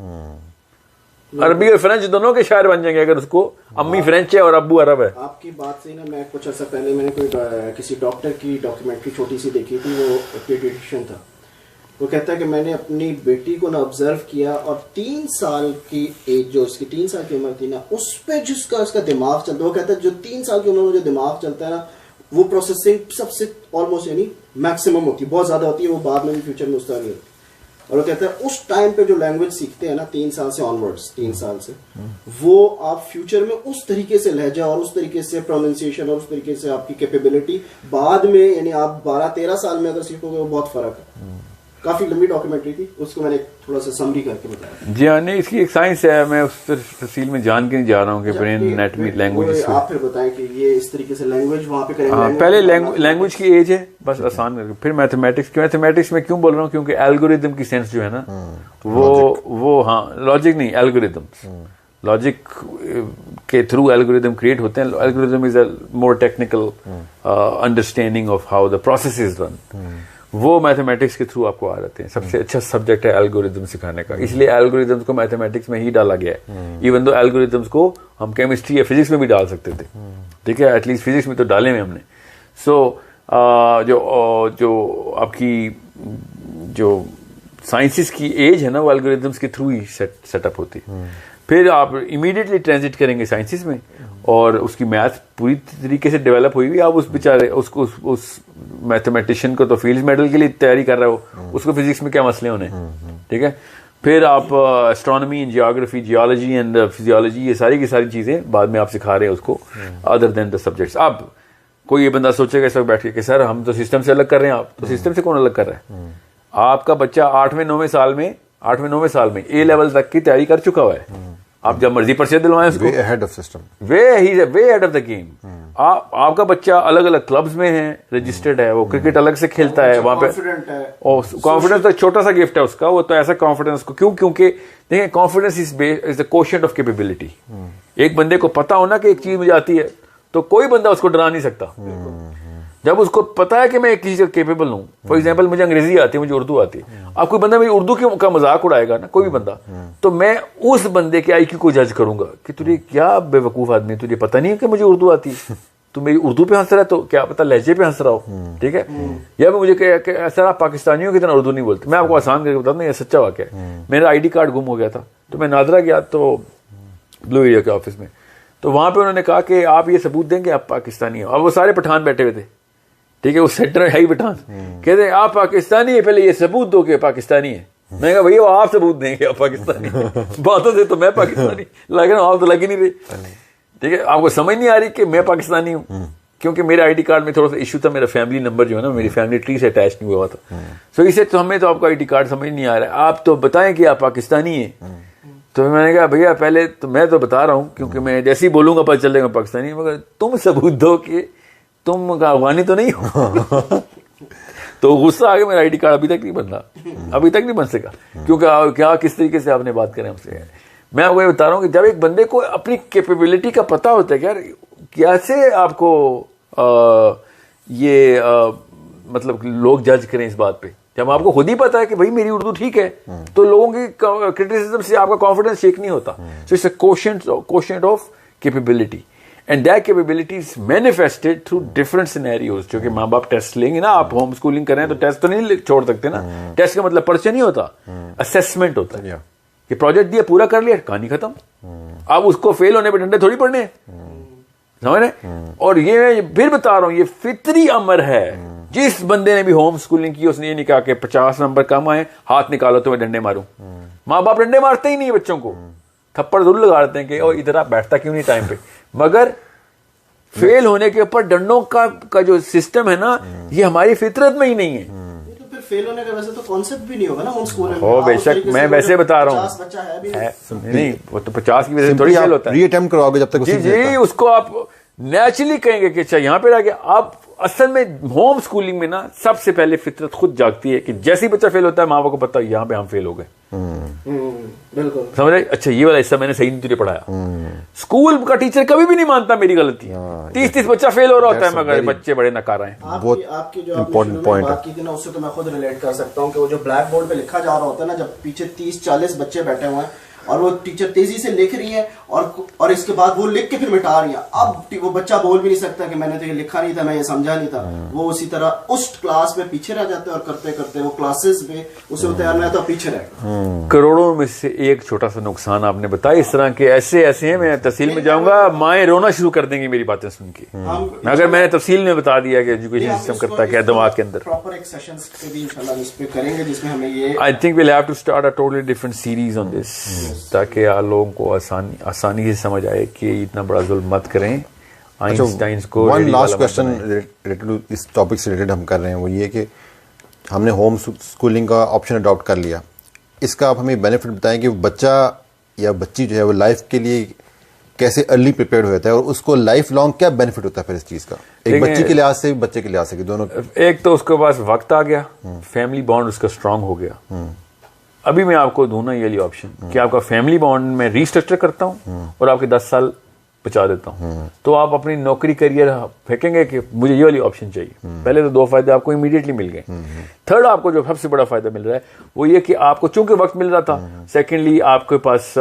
अरबी और फ्रेंच दोनों के शायर बन जाएंगे, अगर उसको अम्मी फ्रेंच है और अब्बू अरब है। आपकी बात सही ना, मैं कुछ अर्सा पहले मैंने कोई किसी डॉक्टर की डॉक्यूमेंट्री छोटी सी देखी थी, वो पीडियाट्रिशियन था, वो कहता है कि मैंने अपनी बेटी को ना ऑब्जर्व किया और 3 साल की एज, जो उसकी 3 साल की उम्र थी ना, उस पे जिसका उसका दिमाग चलता है, वो कहता है जो 3 साल की उम्र में जो दिमाग चलता है ना, वो प्रोसेसिंग सबसे ऑलमोस्ट यानी मैक्सिमम होती है, बहुत ज्यादा होती है, वो बाद में भी फ्यूचर में उस तरह नहीं होती। और वो कहता है उस टाइम पे जो लैंग्वेज सीखते हैं ना 3 साल से ऑनवर्ड्स, 3 साल से, वो आप फ्यूचर में उस तरीके से लहजा और उस तरीके से प्रोनाउंसिएशन और उस तरीके से आपकी कैपेबिलिटी बाद में, यानी आप 12-13 साल में अगर सीखोगे, वो बहुत फर्क है। काफी लंबी डॉक्यूमेंट्री थी, उसको मैंने थोड़ा सा समरी करके बताया। जी हाँ, नहीं, इसकी एक साइंस है, मैं उस तफसील में जान के नहीं जा रहा हूँ कि ब्रेन एनाटॉमी लैंग्वेज। आप फिर बताएं कि ये इस तरीके से लैंग्वेज वहां पे करेंगे। हाँ, पहले लैंग्वेज की एज है, बस आसान करके, फिर मैथमेटिक्स में क्यों बोल रहा हूँ, क्योंकि एल्गोरिदम की सेंस जो है ना, वो हाँ, लॉजिक नहीं, एल्गोरिदम्स, लॉजिक के थ्रू एल्गोरिदम क्रिएट होते हैं। Algorithm is a more technical understanding of how the process is run, वो मैथमेटिक्स के थ्रू आपको आ जाते हैं। सबसे अच्छा सब्जेक्ट है एल्गोरिदम सिखाने का, इसलिए एल्गोरिदम्स को मैथमेटिक्स में ही डाला गया है। इवन दो एल्गोरिदम्स को हम केमिस्ट्री या फिजिक्स में भी डाल सकते थे, ठीक है, एटलीस्ट फिजिक्स में तो डाले हुए हमने। सो जो आपकी जो साइंसेस की एज है ना, वो एल्गोरिदम्स के थ्रू ही सेटअप होती है। फिर आप इमीडिएटली ट्रांजिट करेंगे साइंसेस में, और उसकी मैथ पूरी तरीके से डेवलप हुई हुई, आप उस बेचारे उसको उस मैथमेटिशियन को तो फील्ड मेडल के लिए तैयारी कर रहे हो, उसको फिजिक्स में क्या मसले होने, ठीक है। फिर आप astronomy and geography, geology and physiology, ये सारी की सारी चीजें बाद में आप सिखा रहे हैं उसको, अदर देन द सब्जेक्ट्स। अब कोई ये बंदा सोचेगा इस वक्त बैठ के कि सर हम तो सिस्टम से अलग कर रहे हैं, आप तो सिस्टम से कौन अलग कर रहा है? आपका बच्चा 8वें 9वें साल में ए लेवल तक की तैयारी कर चुका हुआ है, आप जब मर्जी पर्चे दिलवाएं उसको, way ahead of system, way ahead of the game. आपका बच्चा अलग अलग क्लब्स में है, रजिस्टर्ड है, वो क्रिकेट अलग से खेलता है वहां पे, और कॉन्फिडेंस तो छोटा सा गिफ्ट है उसका, वो तो ऐसा कॉन्फिडेंस को क्योंकि देखिए confidence is the quotient of capability. एक बंदे को पता होना कि एक चीज मुझे आती है तो कोई बंदा उसको डरा नहीं सकता। जब उसको पता है कि मैं एक चीज केपेबल हूं, फॉर एग्जांपल मुझे अंग्रेजी आती है, मुझे उर्दू आती है, अब कोई बंदा मेरी उर्दू का मजाक उड़ाएगा ना, कोई भी बंदा, तो मैं उस बंदे के आईक्यू को जज करूंगा कि तुझे क्या बेवकूफ आदमी, तुझे पता नहीं है कि मुझे उर्दू आती है, तू मेरी उर्दू पे हंस रहा है तो क्या पता लहजे पे हंस रहा हो, ठीक है। या मुझे सर आप पाकिस्तानियों की तरह उर्दू नहीं बोलते, मैं आपको आसान करके बता दूं, ये सच्चा वाकया है। मेरा ID कार्ड गुम हो गया था, तो मैं नादरा गया तो ब्लू एरिया के ऑफिस में, तो वहां पे उन्होंने कहा कि आप ये सबूत देंगे आप पाकिस्तानी हो। अब वो सारे पठान बैठे हुए थे, ठीक है, वो सेंटर में है ही पठान, कहते आप पाकिस्तानी है, पहले ये सबूत दो कि पाकिस्तानी है। मैं कहा भैया आप सबूत देंगे आप पाकिस्तानी बातों से तो मैं पाकिस्तानी, लेकिन आप तो लग ही नहीं रही, ठीक है। आपको समझ नहीं आ रही कि मैं पाकिस्तानी हूँ, क्योंकि मेरे ID कार्ड में थोड़ा सा इशू था, मेरा फैमिली नंबर जो है ना मेरी फैमिली ट्री से अटैच नहीं हुआ था, सो इसे तो हमें तो आपका ID कार्ड समझ नहीं आ रहा है, आप तो बताएं कि आप पाकिस्तानी है। तो मैंने कहा भैया पहले तो मैं तो बता रहा हूँ, क्योंकि मैं जैसे ही बोलूंगा पता चलेगा पाकिस्तानी, मगर तुम सबूत दो कि तुम अफगानी तो नहीं हो तो गुस्सा आ गया, मेरा ID कार्ड अभी तक नहीं बनता, अभी तक नहीं बन सका, क्योंकि क्या किस तरीके से आपने बात करें हमसे। मैं आपको ये बता रहा हूँ कि जब एक बंदे को अपनी कैपेबिलिटी का पता होता है, यार कैसे आपको मतलब लोग जज करें इस बात पे, जब आपको खुद ही पता है कि भाई मेरी उर्दू ठीक है, तो लोगों की क्रिटिसिज्म से आपका कॉन्फिडेंस शेक नहीं होता। So it's a quotient of capability, and that capability is manifested through different scenarios. जो कि माँ बाप टेस्ट लेंगे ना, आप होम स्कूलिंग कर रहे हैं तो टेस्ट तो नहीं छोड़ सकते ना, टेस्ट का मतलब पर्चे नहीं होता, असेसमेंट होता है। ये प्रोजेक्ट दिया, पूरा कर लिया, कहानी खत्म। अब उसको फेल होने पर डंडे थोड़ी पड़ने, समझ रहे। और ये मैं फिर बता रहा हूं, ये फितरी अमर है। जिस बंदे ने भी होम स्कूलिंग की उसने ये नहीं कहा कि 50 नंबर कम आए हाथ निकालो तो मैं डंडे मारूं। माँ बाप डंडे मारते ही नहीं बच्चों को, थप्पड़ जरूर लगा देते हैं कि ओ इधर आप बैठता क्यों नहीं टाइम पे, मगर फेल होने के ऊपर डंडों का जो सिस्टम है ना, ये हमारी फितरत में ही नहीं है। फेल होने का वैसे तो कॉन्सेप्ट भी नहीं होगा ना होम स्कूल में। हो बेशक, मैं वैसे बता रहा हूँ, 50 बच्चा है भी नहीं, वो तो 50 की वजह से थोड़ी फेल होता है। रीअटेम्प्ट करवाओगे जब तक जी, उसको आप नेचुरली कहेंगे कि अच्छा यहाँ पे रह गया। आप असल में होम स्कूलिंग में ना सबसे पहले फितरत खुद जागती है कि जैसे ही बच्चा फेल होता है माँ बाप को पता है यहाँ पे हम फेल हो गए, बिल्कुल समझ रहे। अच्छा ये वाला हिस्सा मैंने सही नहीं तुझे पढ़ाया। स्कूल का टीचर कभी भी नहीं मानता मेरी गलती, 30 बच्चा फेल हो रहा होता है मगर बच्चे बड़े नकार हैं। आपकी जो इम्पोर्टेंट पॉइंट बात की थी ना, उससे तो मैं खुद रिलेट कर सकता हूँ कि वो जो ब्लैक बोर्ड पे लिखा जा रहा होता है ना, जब पीछे 30-40 बच्चे बैठे हुए हैं और वो टीचर तेजी से लिख रही है और इसके बाद वो लिख के फिर मिटा रही है। अब वो बच्चा बोल भी नहीं सकता कि मैंने तो ये लिखा नहीं था, मैं ये समझा नहीं था। वो उसी तरह उस क्लास में पीछे रह जाते हैं और करते करते वो क्लासेस में उसे तैयार नहीं तो पीछे रहेगा। करोड़ों में से एक छोटा सा नुकसान आपने बताया। इस तरह के ऐसे हैं, मैं तफसील में जाऊंगा, माएँ रोना शुरू कर देंगी मेरी बातें सुन के, अगर मैंने तफसील में बता दिया कि एजुकेशन सिस्टम करता क्या दिमाग के अंदर। प्रॉपर एक सेशन पे भी इंशाल्लाह इस पे करेंगे जिसमें हमें ये I think we'll have to start a totally different series on this, ताकि आप लोगों को आसानी से समझ आए कि इतना बड़ा जुल्म मत करें। आइंस्टाइन को one last question related to इस टॉपिक से रिलेटेड हम कर रहे हैं, वो ये कि हमने होम स्कूलिंग का ऑप्शन अडॉप्ट कर लिया, इसका आप हमें बेनिफिट बताएं कि बच्चा या बच्ची जो है वो लाइफ के लिए कैसे अर्ली प्रिपेयर्ड होता है और उसको लाइफ लॉन्ग क्या बेनिफिट होता है फिर इस चीज का, एक बच्ची के लिहाज से बच्चे के लिहाज से दोनों। एक तो उसके पास वक्त आ गया, फैमिली बॉन्ड उसका स्ट्रांग हो गया। अभी मैं आपको दूं ना ये वाली ऑप्शन कि आपका फैमिली बॉन्ड में रीस्ट्रक्चर करता हूं और आपके 10 साल बचा देता हूं, तो आप अपनी नौकरी करियर फेंकेंगे कि मुझे ये वाली ऑप्शन चाहिए। पहले तो 2 फायदे आपको इमीडिएटली मिल गए। थर्ड आपको जो सबसे बड़ा फायदा मिल रहा है वो ये कि आपको चूंकि वक्त मिल रहा था, सेकेंडली आपके पास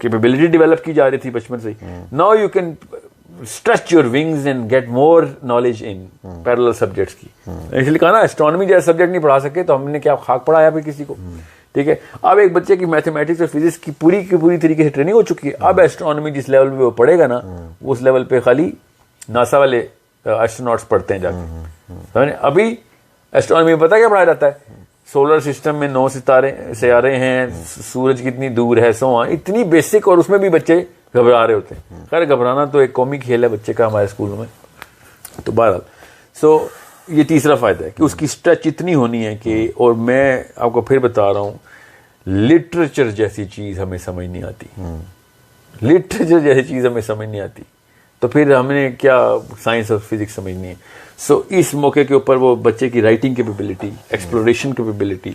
कैपेबिलिटी डेवलप की जा रही थी बचपन से ही। Now you can stretch your wings and get more knowledge in parallel subjects की। इसलिए कहा ना एस्ट्रोनॉमी जैसा सब्जेक्ट नहीं पढ़ा सके तो हमने क्या खाक पढ़ाया फिर किसी को, ठीक है। अब एक बच्चे की मैथमेटिक्स और फिजिक्स की पूरी तरीके से ट्रेनिंग हो चुकी है। अब एस्ट्रोनॉमी जिस लेवल पे वो पढ़ेगा ना, उस लेवल पे खाली नासा वाले एस्ट्रोनॉट्स पढ़ते हैं जाके। अभी एस्ट्रोनॉमी में पता क्या पढ़ाया जाता है? सोलर सिस्टम में 9 सितारे हैं, सूरज कितनी दूर है, सो इतनी बेसिक, और उसमें भी बच्चे घबरा रहे होते हैं। खैर घबराना तो एक कौमी खेल है बच्चे का हमारे स्कूल में। तो बहरहाल ये तीसरा फायदा है कि उसकी स्ट्रेच इतनी होनी है कि, और मैं आपको फिर बता रहा हूं, लिटरेचर जैसी चीज हमें समझ नहीं आती। लिटरेचर जैसी चीज हमें समझ नहीं आती तो फिर हमने क्या साइंस और फिजिक्स समझनी है। इस मौके के ऊपर वो बच्चे की राइटिंग कैपेबिलिटी, एक्सप्लोरेशन कैपेबिलिटी,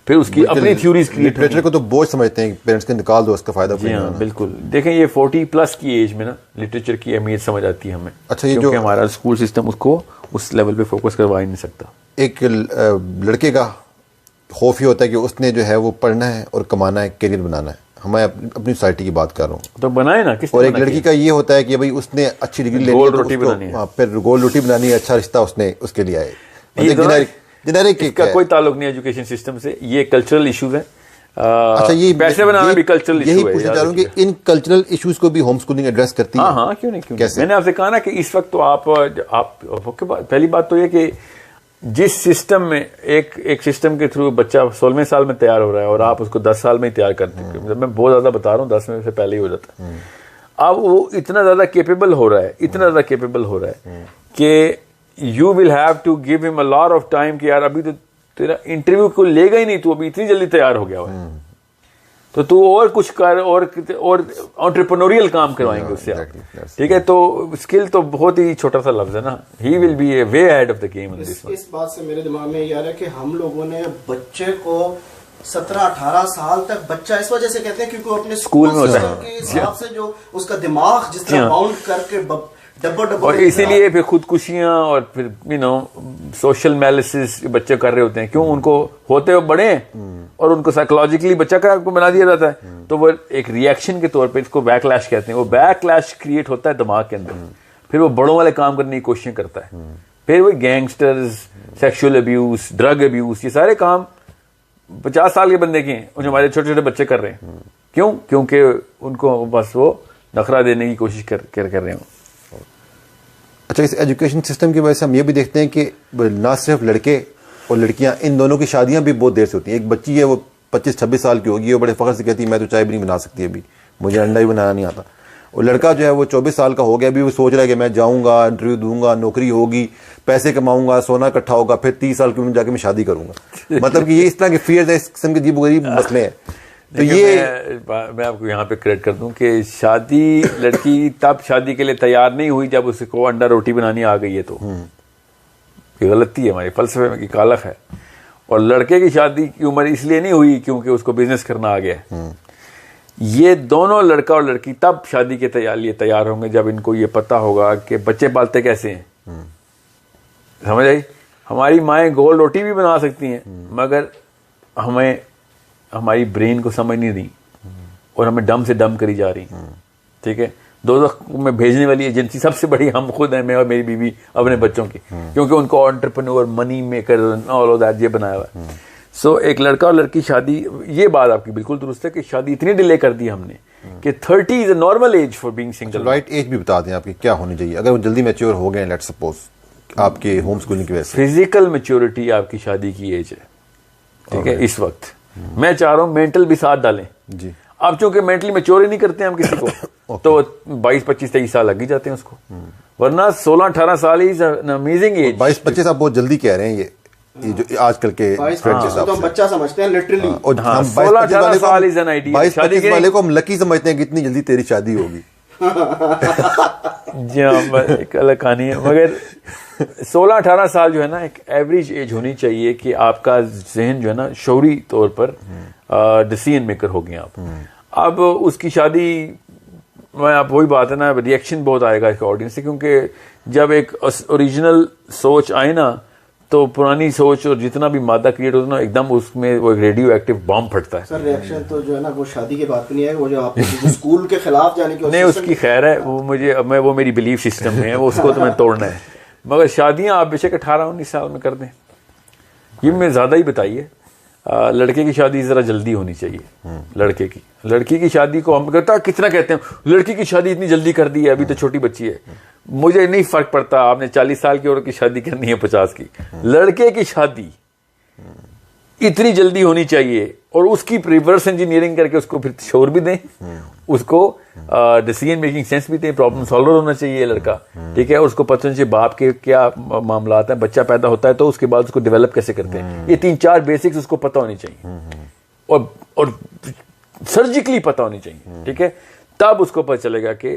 फिर उसकी अपनी थ्योरीज क्रिएट। लिटरेचर को तो बोझ समझते हैं, पेरेंट्स के निकाल दो, उसका फायदा जी हाँ बिल्कुल। देखें ये 40+ की एज में ना लिटरेचर की अहमियत समझ आती है हमें। अच्छा, ये क्योंकि हमारा स्कूल सिस्टम उसको उस लेवल पे फोकस करवा ही नहीं सकता। एक लड़के का खौफ ये होता है कि उसने जो है वो पढ़ना है और कमाना है, करियर बनाना है। मैं अपनी सोसाइटी की बात कर रहा हूँ तो बनाए ना। और एक लड़की का ये होता है कि भाई उसने अच्छी डिग्री लेनी है, रोटी बनानी है, फिर गोल रोटी बनानी है, अच्छा रिश्ता उसने उसके लिए आए। जेनेरिक इसका कोई ताल्लुक नहीं एजुकेशन सिस्टम से, ये कल्चरल इश्यूज हैं। अच्छा, ये पैसे बनाना भी कल्चरल इशू है। यही पूछना चाह रहा हूँ कि इन कल्चरल इश्यूज को भी होम स्कूलिंग एड्रेस करती है? हाँ, क्यों नहीं। मैंने आपसे कहा ना कि इस वक्त तो आप पहली बात तो ये कि जिस सिस्टम में एक सिस्टम के थ्रू बच्चा 16वें साल में तैयार हो रहा है और आप उसको 10 साल में ही तैयार करते हैं, मैं बहुत ज्यादा बता रहा हूँ, 10 में से पहले ही हो जाता है। अब वो इतना ज्यादा केपेबल हो रहा है, कि you will have to give him a lot of time कि यार अभी तो तेरा इंटरव्यू को लेगा ही नहीं, तू अभी इतनी जल्दी तैयार हो गया हुआ है, तो तू और कुछ कर और एंटरप्रेन्योरियल काम करवाएंगे उससे। ठीक है, तो स्किल तो बहुत ही छोटा सा लफ्ज है ना। He will be way ahead of the game in this. इस बात से मेरे दिमाग में ये आ रहा है कि हम लोगों ने बच्चे को 17-18 साल तक, बच्चा इस वजह से कहते हैं क्योंकि वो अपने स्कूल में होता है के हिसाब से जो उसका दिमाग जिस तरह बाउंड करके और इसीलिए फिर खुदकुशियां और फिर सोशल मैलिसिस बच्चे कर रहे होते हैं। क्यों? उनको होते हुए बड़े और उनको साइकोलॉजिकली बच्चा का आपको बना दिया जाता है, तो वो एक रिएक्शन के तौर पे इसको बैकलैश कहते हैं। वो बैकलैश क्रिएट होता है दिमाग के अंदर, फिर वो बड़ों वाले काम करने की कोशिश करता है। फिर वो gangsters, sexual abuse, drug abuse, ये सारे काम 50 साल के बंदे के हैं, उन्हें हमारे छोटे छोटे बच्चे कर रहे हैं। क्यों? क्योंकि उनको बस वो नखरा देने की कोशिश कर रहे हैं। अच्छा, इस एजुकेशन सिस्टम की वजह से हम ये भी देखते हैं कि ना सिर्फ लड़के और लड़कियां, इन दोनों की शादियां भी बहुत देर से होती हैं। एक बच्ची है वो 25-26 साल की होगी, वो बड़े फख्र से कहती है मैं तो चाय भी नहीं बना सकती, अभी मुझे अंडा भी बनाना नहीं आता। और लड़का जो है वो 24 साल का हो गया, अभी वो सोच रहा है कि मैं जाऊंगा, इंटरव्यू दूंगा, नौकरी होगी, पैसे कमाऊंगा, सोना इकट्ठा होगा, फिर 30 साल की उम्र जाके मैं शादी करूंगा। मतलब कि ये इस तरह के फियर्स है, इस किस्म के अजीब गरीब मसले हैं। तो ये मैं आपको यहाँ पे क्रेडिट कर दूं कि शादी, लड़की तब शादी के लिए तैयार नहीं हुई जब उसको अंडा रोटी बनानी आ गई है, तो ये गलती है हमारे फलसफे में की कालख है। और लड़के की शादी की उम्र इसलिए नहीं हुई क्योंकि उसको बिजनेस करना आ गया है। ये दोनों लड़का और लड़की तब शादी के लिए तैयार होंगे जब इनको ये पता होगा कि बच्चे पालते कैसे हैं। समझ आई? हमारी माएँ गोल रोटी भी बना सकती हैं, मगर हमें हमारी ब्रेन को समझ नहीं दी और हमें डम से डम करी जा रही। ठीक है, दोज़ख में भेजने वाली एजेंसी सबसे बड़ी हम खुद हैं, मैं और मेरी बीवी अपने बच्चों की, क्योंकि उनको entrepreneur, money maker, all of that ये बनाया हुआ है। सो एक लड़का और लड़की शादी, ये बात आपकी बिल्कुल दुरुस्त है कि शादी इतनी डिले कर दी हमने कि 30 is a normal age for being single. Right age भी बता दें आपकी क्या होनी चाहिए अगर वो जल्दी मैच्योर हो गए, लेट्स सपोज आपके होम स्कूलिंग की वजह से। फिजिकल मैच्योरिटी आपकी शादी की एज है। ठीक है, इस वक्त मैं चाह रहा हूं मेंटल भी साथ डालें जी। अब चूंकि मेंटली मैच्योर ही नहीं करते हम किसी को तो 22-25-23 साल लग ही जाते हैं उसको, वरना 16-18 साल इज एन अमेजिंग एज। 22-25 आप बहुत जल्दी कह रहे हैं, ये जो आजकल के तो हम बच्चा समझते हैं लिटरली। और 16-18 साल इज एन आइडिया। 22-25 वाले को हम लकी समझते हैं कि इतनी जल्दी तेरी शादी होगी। जी हाँ, एक अलग कहानी है। मगर 16-18 साल जो है ना एक एवरेज एज होनी चाहिए कि आपका जहन जो है ना शौरी तौर पर डिसीजन मेकर हो गए आप। अब उसकी शादी, मैं आप वही बात है ना, रिएक्शन बहुत आएगा इसके ऑडियंस से, क्योंकि जब एक ओरिजिनल सोच आए ना तो पुरानी सोच और जितना भी मादा क्रिएट होता है ना, एकदम उसमें वो एक रेडियो एक्टिव बॉम्ब फटता है। सर रिएक्शन तो जो है ना वो शादी के बात नहीं है, वो जो आप स्कूल के खिलाफ जाने की नहीं, उसकी खैर है, वो मुझे वो मेरी बिलीफ सिस्टम में है, वो उसको तो मैं तोड़ना है। मगर शादियां आप बेशक 18-19 साल में कर दें, ये मैं ज्यादा ही बताइए, लड़के की शादी ज़रा जल्दी होनी चाहिए। लड़की की शादी को हम कितना कहते हैं लड़की की शादी इतनी जल्दी कर दी है, अभी तो छोटी बच्ची है। मुझे नहीं फर्क पड़ता आपने 40 साल की औरत की शादी करनी है 50 की, लड़के की शादी इतनी जल्दी होनी चाहिए और उसकी रिवर्स इंजीनियरिंग करके उसको फिर शोर भी दें, उसको डिसीजन मेकिंग सेंस भी दें, प्रॉब्लम सॉल्वर होना चाहिए लड़का, ठीक है। और उसको पता चाहिए बाप के क्या मामला हैं, बच्चा पैदा होता है तो उसके बाद उसको डेवलप कैसे करते हैं, ये 3-4 बेसिक्स उसको पता होनी चाहिए और सर्जिकली पता होनी चाहिए, ठीक है। तब उसको पता चलेगा कि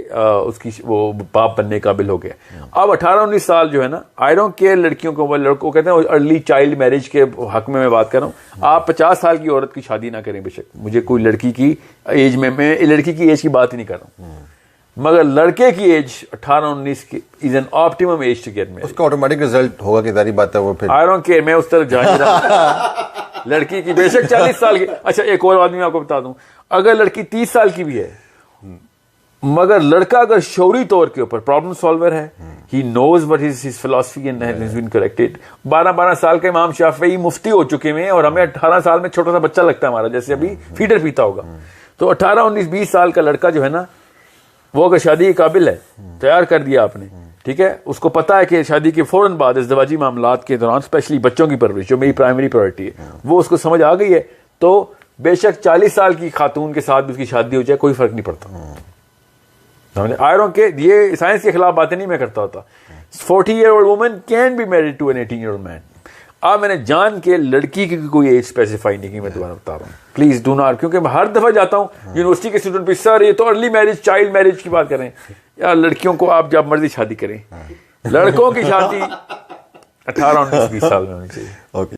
उसकी वो बाप बनने काबिल हो गया। अब 18-19 साल जो है ना, आई डोंट केयर लड़कियों को, लड़कों कहते हैं अर्ली चाइल्ड मैरिज के हक में मैं बात कर रहा हूँ। आप 50 साल की औरत की शादी ना करें बेशक, मुझे कोई लड़की की एज में, मैं लड़की की एज की बात ही नहीं कर रहा हूँ, मगर लड़के की एज 18-19 की is an optimum age to get married. उसका ऑटोमेटिक रिजल्ट होगा कि सारी बात है वो फिर आई डोंट केयर, मैं उस तरफ जा नहीं रहा। लड़की की बेशक 40 साल की, अच्छा एक और आदमी आपको बता दूं, अगर लड़की 30 साल की भी है मगर लड़का अगर शौरी तौर के ऊपर प्रॉब्लम सॉल्वर है, he knows what is his philosophy and has been corrected. 12-12 साल के इमाम शाफी मुफ्ती हो चुके हैं और हमें 18 साल में छोटा सा बच्चा लगता है हमारा, जैसे अभी फीडर पीता होगा। तो 18-19-20 साल का लड़का जो है ना, वो अगर शादी के काबिल है, तैयार कर दिया आपने, ठीक है, उसको पता है कि शादी के फौरन बाद इज़्दिवाजी मामलात के दौरान स्पेशली बच्चों की परवरिश जो मेरी प्राइमरी प्रायोरिटी है, वो उसको समझ आ गई है, तो बेशक 40 साल की खातून के साथ भी उसकी शादी हो जाए, कोई फर्क नहीं पड़ता। आई डोंट केयर, ये साइंस के खिलाफ बातें नहीं मैं करता होता। 40-year-old woman can be married to an 18-year-old man. अब मैंने जान के लड़की की कोई एज स्पेसिफाई नहीं की, मैं दोबारा बता रहा हूँ, प्लीज डू नॉट, क्योंकि मैं हर दफा जाता हूँ यूनिवर्सिटी के स्टूडेंट भी, सर ये तो अर्ली मैरिज चाइल्ड मैरिज की बात करें यार, लड़कियों को आप जब मर्जी शादी करें, लड़कों की शादी 18-19-20 साल में होनी चाहिए। ओके।